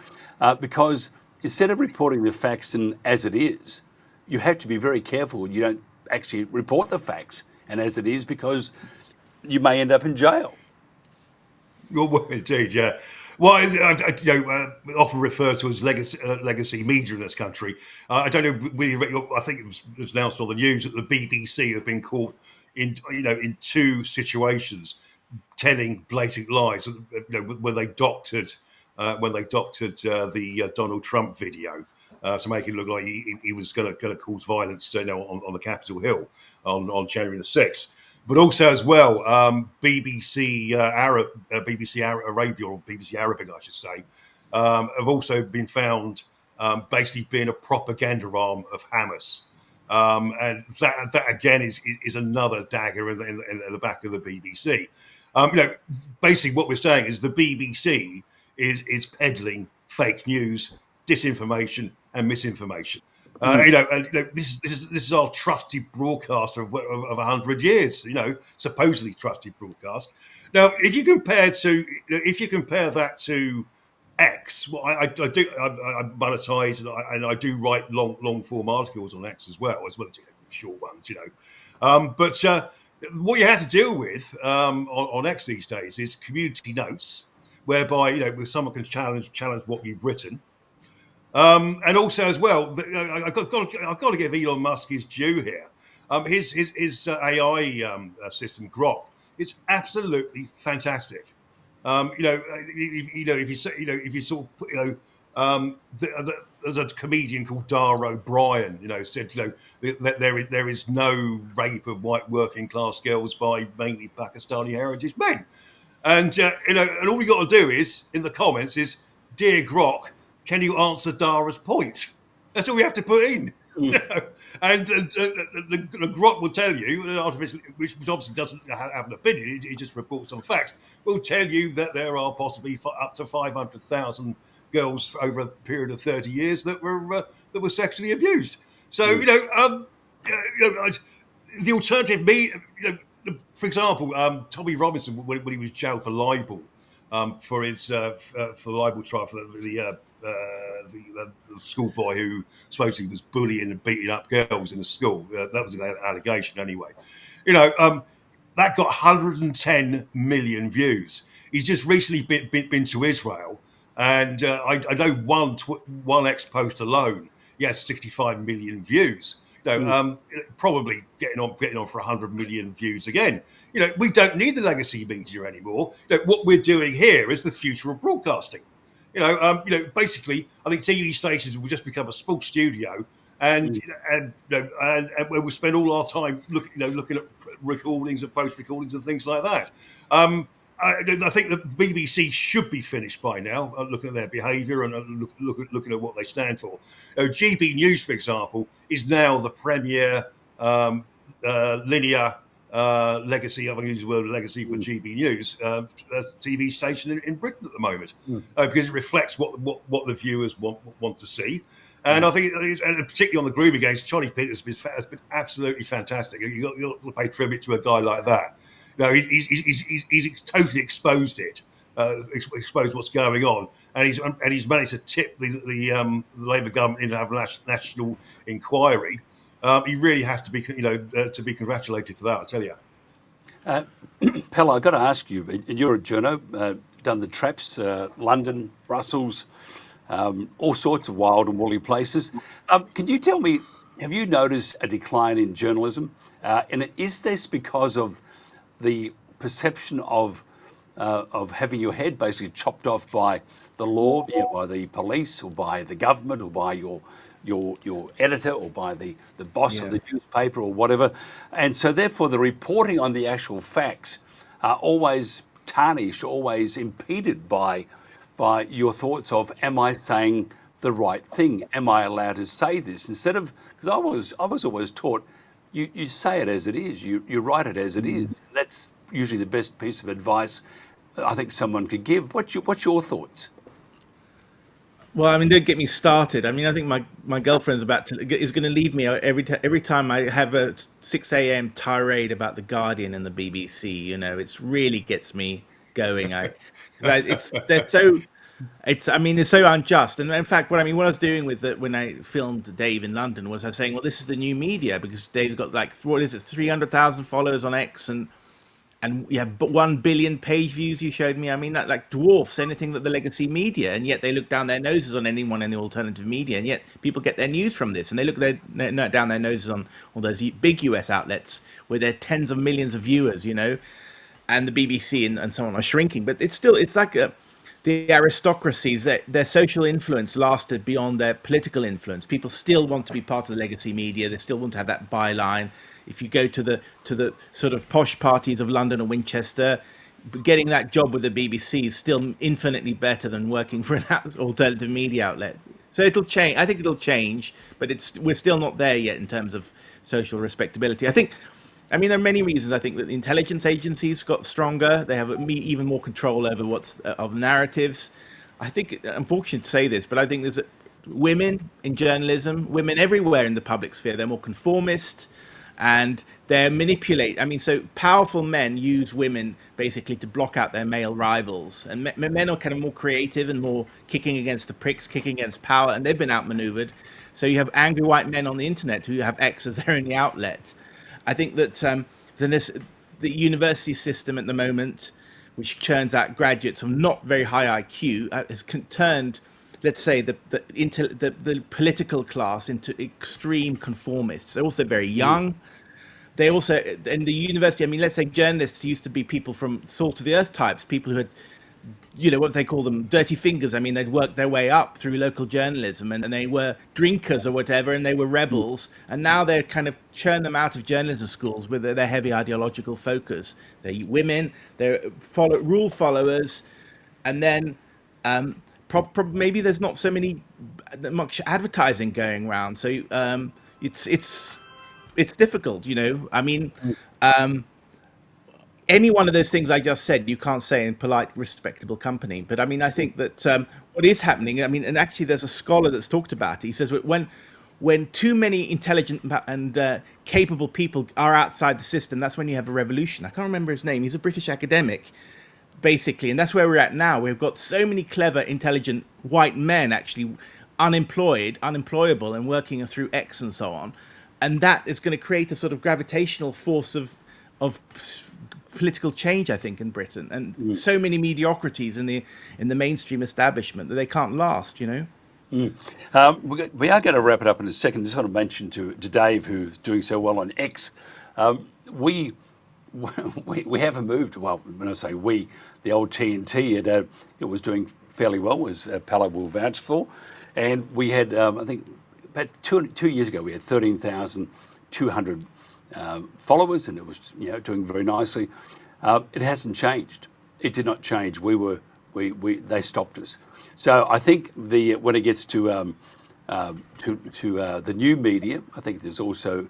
Speaker 5: Because instead of reporting the facts as it is, you have to be very careful you don't actually report the facts and as it is, because you may end up in jail.
Speaker 7: Well, indeed, yeah. Well, often referred to as legacy media in this country. I don't know whether I think it was announced on the news that the BBC have been caught in two situations telling blatant lies. When they doctored the Donald Trump video to make it look like he was going to cause violence, on the Capitol Hill on January the 6th. But also as well, BBC Arabia, or BBC Arabic, I should say, have also been found basically being a propaganda arm of Hamas. And that again is another dagger in the back of the BBC. Basically what we're saying is the BBC is peddling fake news, disinformation, and misinformation. This is our trusted broadcaster of 100 years. Supposedly trusted broadcast. Now, if you compare that to X, well, I monetize and I do write long form articles on X as well as short ones. But what you have to deal with on X these days is community notes, whereby someone can challenge what you've written. And also as well, I've got to give Elon Musk his due here. His AI system Grok is absolutely fantastic. If you sort of there's a comedian called Dar O'Brien, said that there is no rape of white working class girls by mainly Pakistani heritage men, and and all you got to do is in the comments is, "Dear Grok, can you answer Dara's point?" That's all you have to put in. And the Grok will tell you, which obviously doesn't have an opinion, it just reports on facts, will tell you that there are possibly up to 500,000 girls over a period of 30 years that were sexually abused. So, the alternative, for example, Tommy Robinson, when he was jailed for libel, for the libel trial for the schoolboy who supposedly was bullying and beating up girls in the school. That was an allegation anyway. That got 110 million views. He's just recently been to Israel, and I know one X post alone, he has 65 million views. Probably getting on for 100 million views again. We don't need the legacy media anymore. What we're doing here is the future of broadcasting. Basically, I think TV stations will just become a small studio, and where we spend all our time looking at recordings and post recordings and things like that. I think the BBC should be finished by now, looking at their behaviour and looking at what they stand for. GB News, for example, is now the premier linear legacy, I'm going to use the word legacy for GB News, TV station in Britain at the moment, because it reflects what the viewers want to see. And I think, and particularly on the grooming games, Charlie Peters has been absolutely fantastic. You've got to pay tribute to a guy like that. He's totally exposed it, exposed what's going on, and he's managed to tip the Labour government into having a national inquiry. He really has to be, to be congratulated for that, I tell you.
Speaker 5: Pella, I've got to ask you, and you're a journo, done the traps, London, Brussels, all sorts of wild and woolly places. Can you tell me, have you noticed a decline in journalism? And is this because of the perception of having your head basically chopped off by the law, by the police, or by the government, or by your editor, or by the boss of the newspaper, or whatever, and so therefore the reporting on the actual facts are always tarnished, always impeded by your thoughts of, am I saying the right thing? Am I allowed to say this? Instead of, because I was always taught, you say it as it is, you write it as it is. That's usually the best piece of advice I think someone could give. What's your thoughts?
Speaker 8: Well, I mean, don't get me started. I mean, I think my girlfriend's is going to leave me every time I have a 6 a.m. tirade about the Guardian and the BBC. It really gets me going. It's so unjust. And in fact, what I was doing with it when I filmed Dave in London was I was saying, well, this is the new media, because Dave's got 300,000 followers on X, and and you have 1 billion page views. You showed me. I mean, that like dwarfs anything that the legacy media, and yet they look down their noses on anyone in the alternative media, and yet people get their news from this, and they look down their noses on all those big US outlets where they're tens of millions of viewers, and the BBC and so on are shrinking. But it's like the aristocracies, that their social influence lasted beyond their political influence. People still want to be part of the legacy media. They still want to have that byline. If you go to the sort of posh parties of London or Winchester, getting that job with the BBC is still infinitely better than working for an alternative media outlet. So it'll change. I think it'll change, but we're still not there yet in terms of social respectability. I mean, there are many reasons. I think that the intelligence agencies got stronger. They have even more control over of narratives. I think, unfortunate to say this, but I think there's women in journalism, women everywhere in the public sphere. They're more conformist, and they manipulate. I mean, so powerful men use women basically to block out their male rivals, and men are kind of more creative and more kicking against the pricks, kicking against power, and they've been outmaneuvered. So you have angry white men on the internet who have X as their only outlet. I think that the university system at the moment, which churns out graduates of not very high IQ, has turned, let's say, the political class into extreme conformists. They're also very young. They also, in the university, I mean, let's say journalists used to be people from salt of the earth types, people who had, what they call them, dirty fingers. I mean, they'd worked their way up through local journalism, and they were drinkers or whatever, and they were rebels. And now they're kind of churn them out of journalism schools with their heavy ideological focus. They're women, they're rule followers, and then maybe there's not so much advertising going around. So it's difficult, I mean, any one of those things I just said, you can't say in polite, respectable company. But I mean, I think that what is happening, I mean, and actually there's a scholar that's talked about it. He says when too many intelligent and capable people are outside the system, that's when you have a revolution. I can't remember his name. He's a British academic, basically. And that's where we're at now. We've got so many clever, intelligent white men actually unemployable and working through X and so on. And that is going to create a sort of gravitational force of political change, I think, in Britain, and so many mediocrities in the mainstream establishment that they can't last. We
Speaker 5: are going to wrap it up in a second. Just want to mention to Dave, who's doing so well on X, we haven't moved. Well, when I say we, the old TNT, it was doing fairly well, as Palo will vouch for, and we had, I think, about 2 years ago, we had 13,200 followers, and it was doing very nicely. It hasn't changed. It did not change. They stopped us. So I think when it gets to the new media, I think there's also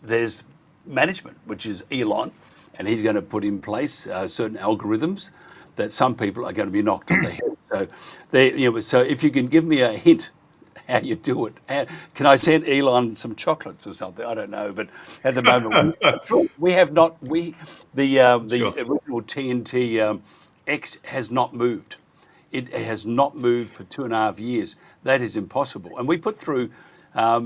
Speaker 5: there's management, which is Elon, and he's going to put in place certain algorithms that some people are going to be knocked on the head. So if you can give me a hint how you do it. Can I send Elon some chocolates or something? I don't know, but at the moment we have not. The original TNT X has not moved. It has not moved for 2.5 years. That is impossible. And we put through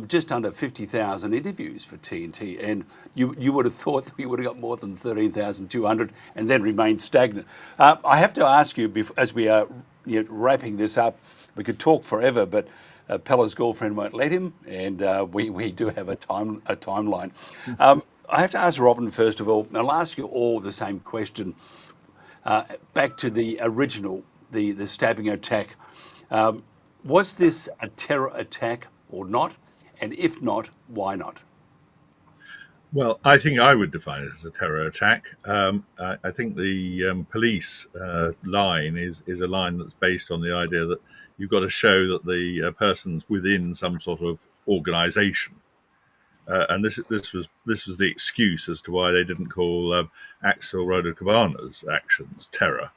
Speaker 5: just under 50,000 interviews for TNT, and you would have thought that we would have got more than 13,200 and then remained stagnant. I have to ask you, as we are wrapping this up, we could talk forever, but Pella's girlfriend won't let him, and we do have a timeline. I have to ask Robin first of all. I'll ask you all the same question. Back to the original, the stabbing attack. Was this a terror attack or not? And if not, why not?
Speaker 6: Well, I think I would define it as a terror attack. I think the police line is a line that's based on the idea that you've got to show that the person's within some sort of organisation, and this was the excuse as to why they didn't call Axel Rodocabana's actions terror.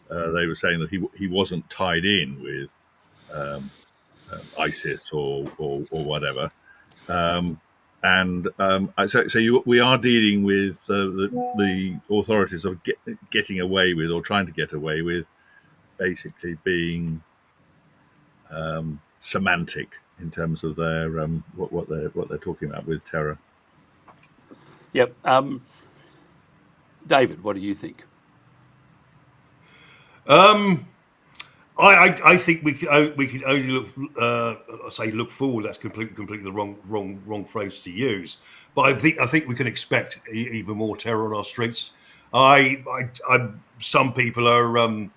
Speaker 6: They were saying that he wasn't tied in with ISIS or whatever. We are dealing with the authorities of getting away with, or trying to get away with, basically being semantic in terms of their what they're talking about with terror.
Speaker 5: Yep. David, what do you think?
Speaker 7: I think we could only look say look forward. That's completely the wrong phrase to use. But I think we can expect even more terror on our streets. Some people are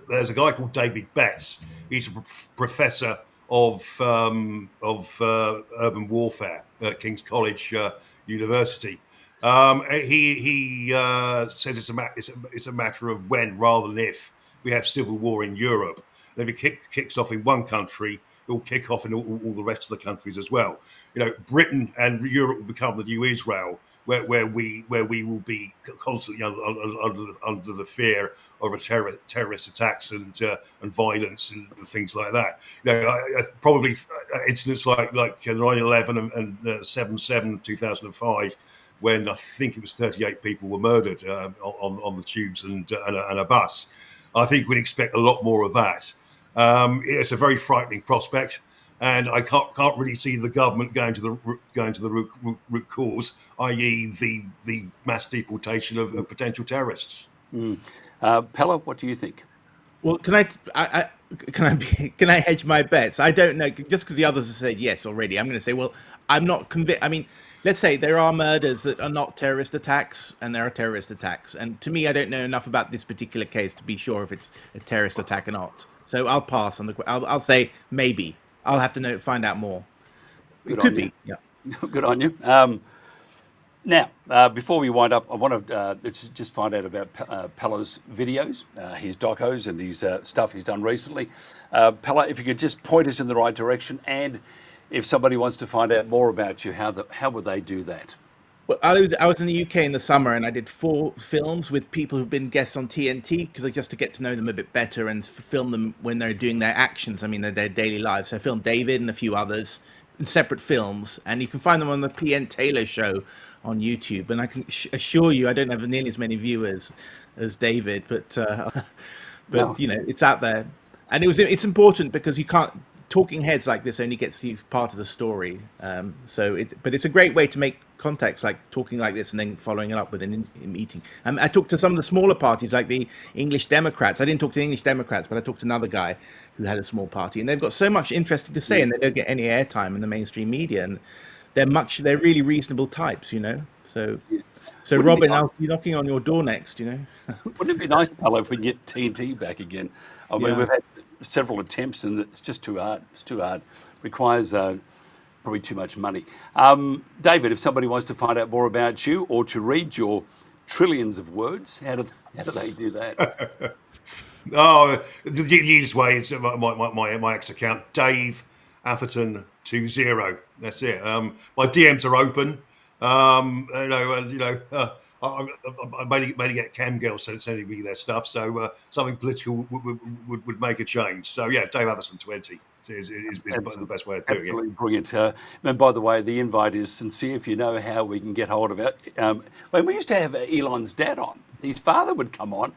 Speaker 7: there's a guy called David Betts. He's a professor of urban warfare at King's College University. He says it's a matter of when rather than if we have civil war in Europe. And if it kicks off in one country, it will kick off in all the rest of the countries as well. Britain and Europe will become the new Israel, where we will be constantly under the fear of terrorist attacks and violence and things like that. Probably incidents like 9/11 and 7/7 2005. When I think it was 38 people were murdered on the tubes and a bus. I think we'd expect a lot more of that. It's a very frightening prospect, and I can't really see the government going to the root cause, i.e., the mass deportation of potential terrorists.
Speaker 5: Pella, what do you think?
Speaker 8: Well, can I hedge my bets? I don't know. Just because the others have said yes already, I'm going to say, well, I'm not convinced. I mean, let's say there are murders that are not terrorist attacks, and there are terrorist attacks. And to me, I don't know enough about this particular case to be sure if it's a terrorist attack or not. So I'll pass on I'll say maybe. I'll have to find out more. It could be. Yeah.
Speaker 5: Good on you. Now, before we wind up, I want to just find out about Pella's videos, his docos, and his stuff he's done recently. Pella, if you could just point us in the right direction, and if somebody wants to find out more about you, how would they do that?
Speaker 8: Well, I was in the UK in the summer, and I did 4 films with people who've been guests on TNT, because just to get to know them a bit better and film them when they're doing their actions. I mean, their daily lives. So I filmed David and a few others in separate films, and you can find them on the PN Taylor Show on YouTube. And I can assure you, I don't have nearly as many viewers as David, but
Speaker 5: No.
Speaker 8: it's out there, and it's important because you can't. Talking heads like this only gets you part of the story. But it's a great way to make contacts, like talking like this and then following it up with a meeting. I talked to some of the smaller parties, like the English Democrats. I didn't talk to the English Democrats, but I talked to another guy who had a small party, and they've got so much interesting to say, and they don't get any airtime in the mainstream media, and they're really reasonable types, So
Speaker 5: Wouldn't
Speaker 8: Robin,
Speaker 5: nice?
Speaker 8: I'll be knocking on your door next,
Speaker 5: Wouldn't it be nice, Pella, if we can get TNT back again? I mean,
Speaker 8: Yeah.
Speaker 5: we've had several attempts, and it's just too hard. It's too hard. Requires probably too much money. David, if somebody wants to find out more about you or to read your trillions of words, how do they do that?
Speaker 7: Oh, the easiest way is my X account, Dave Atherton 20. That's it. My DMs are open. I mainly get cam girls sending me their stuff. So something political would make a change. So yeah, Dave Atherton 20 is the best way of doing
Speaker 5: Absolutely brilliant. And by the way, the invite is sincere. If you know how we can get hold of it. When we used to have Elon's dad on, his father would come on.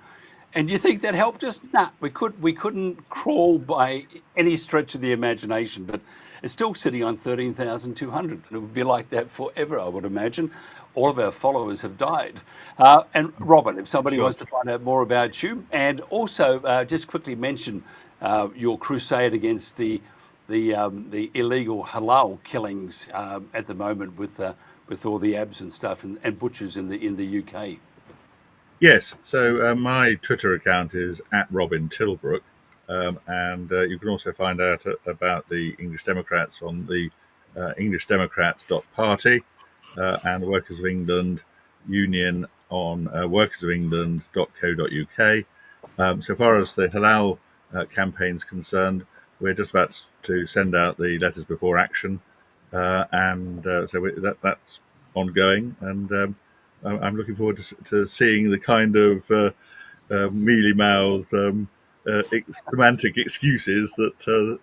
Speaker 5: And do you think that helped us? Nah, we couldn't crawl by any stretch of the imagination, but it's still sitting on 13,200. And it would be like that forever, I would imagine. All of our followers have died. And Robin, if somebody wants to find out more about you, and also just quickly mention your crusade against the illegal halal killings at the moment with all the abs and stuff and butchers in the UK.
Speaker 6: Yes, so my Twitter account is @Robin Tilbrook, and you can also find out about the English Democrats on the englishdemocrats.party and the Workers of England Union on workersofengland.co.uk. So far as the halal campaign's concerned, we're just about to send out the letters before action, and that's ongoing, and I'm looking forward to seeing the kind of mealy-mouthed semantic excuses that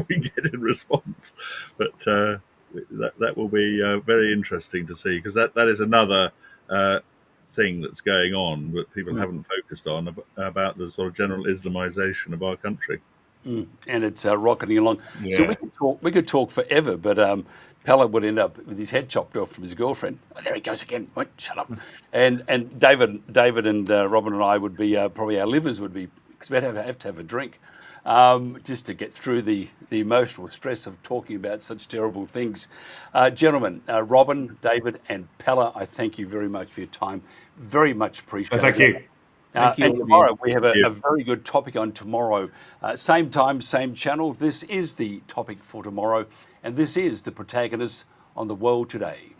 Speaker 6: we get in response. But that will be very interesting to see, because that is another thing that's going on that people haven't focused on about the sort of general Islamization of our country.
Speaker 5: and it's rocketing along. So
Speaker 7: Yeah.
Speaker 5: we could talk forever, but Pella would end up with his head chopped off from his girlfriend. Oh, there he goes again. Wait, shut up. And David and Robin and I would be probably our livers would be, because we'd have to have a drink just to get through the emotional stress of talking about such terrible things. Gentlemen, Robin, David, and Pella, I thank you very much for your time. Very much appreciated.
Speaker 7: Thank you.
Speaker 8: Thank you,
Speaker 5: And
Speaker 8: all of
Speaker 5: tomorrow
Speaker 8: you.
Speaker 5: we have a very good topic on tomorrow. Same time, same channel. This is the topic for tomorrow, and this is the Protagonists on the World Today.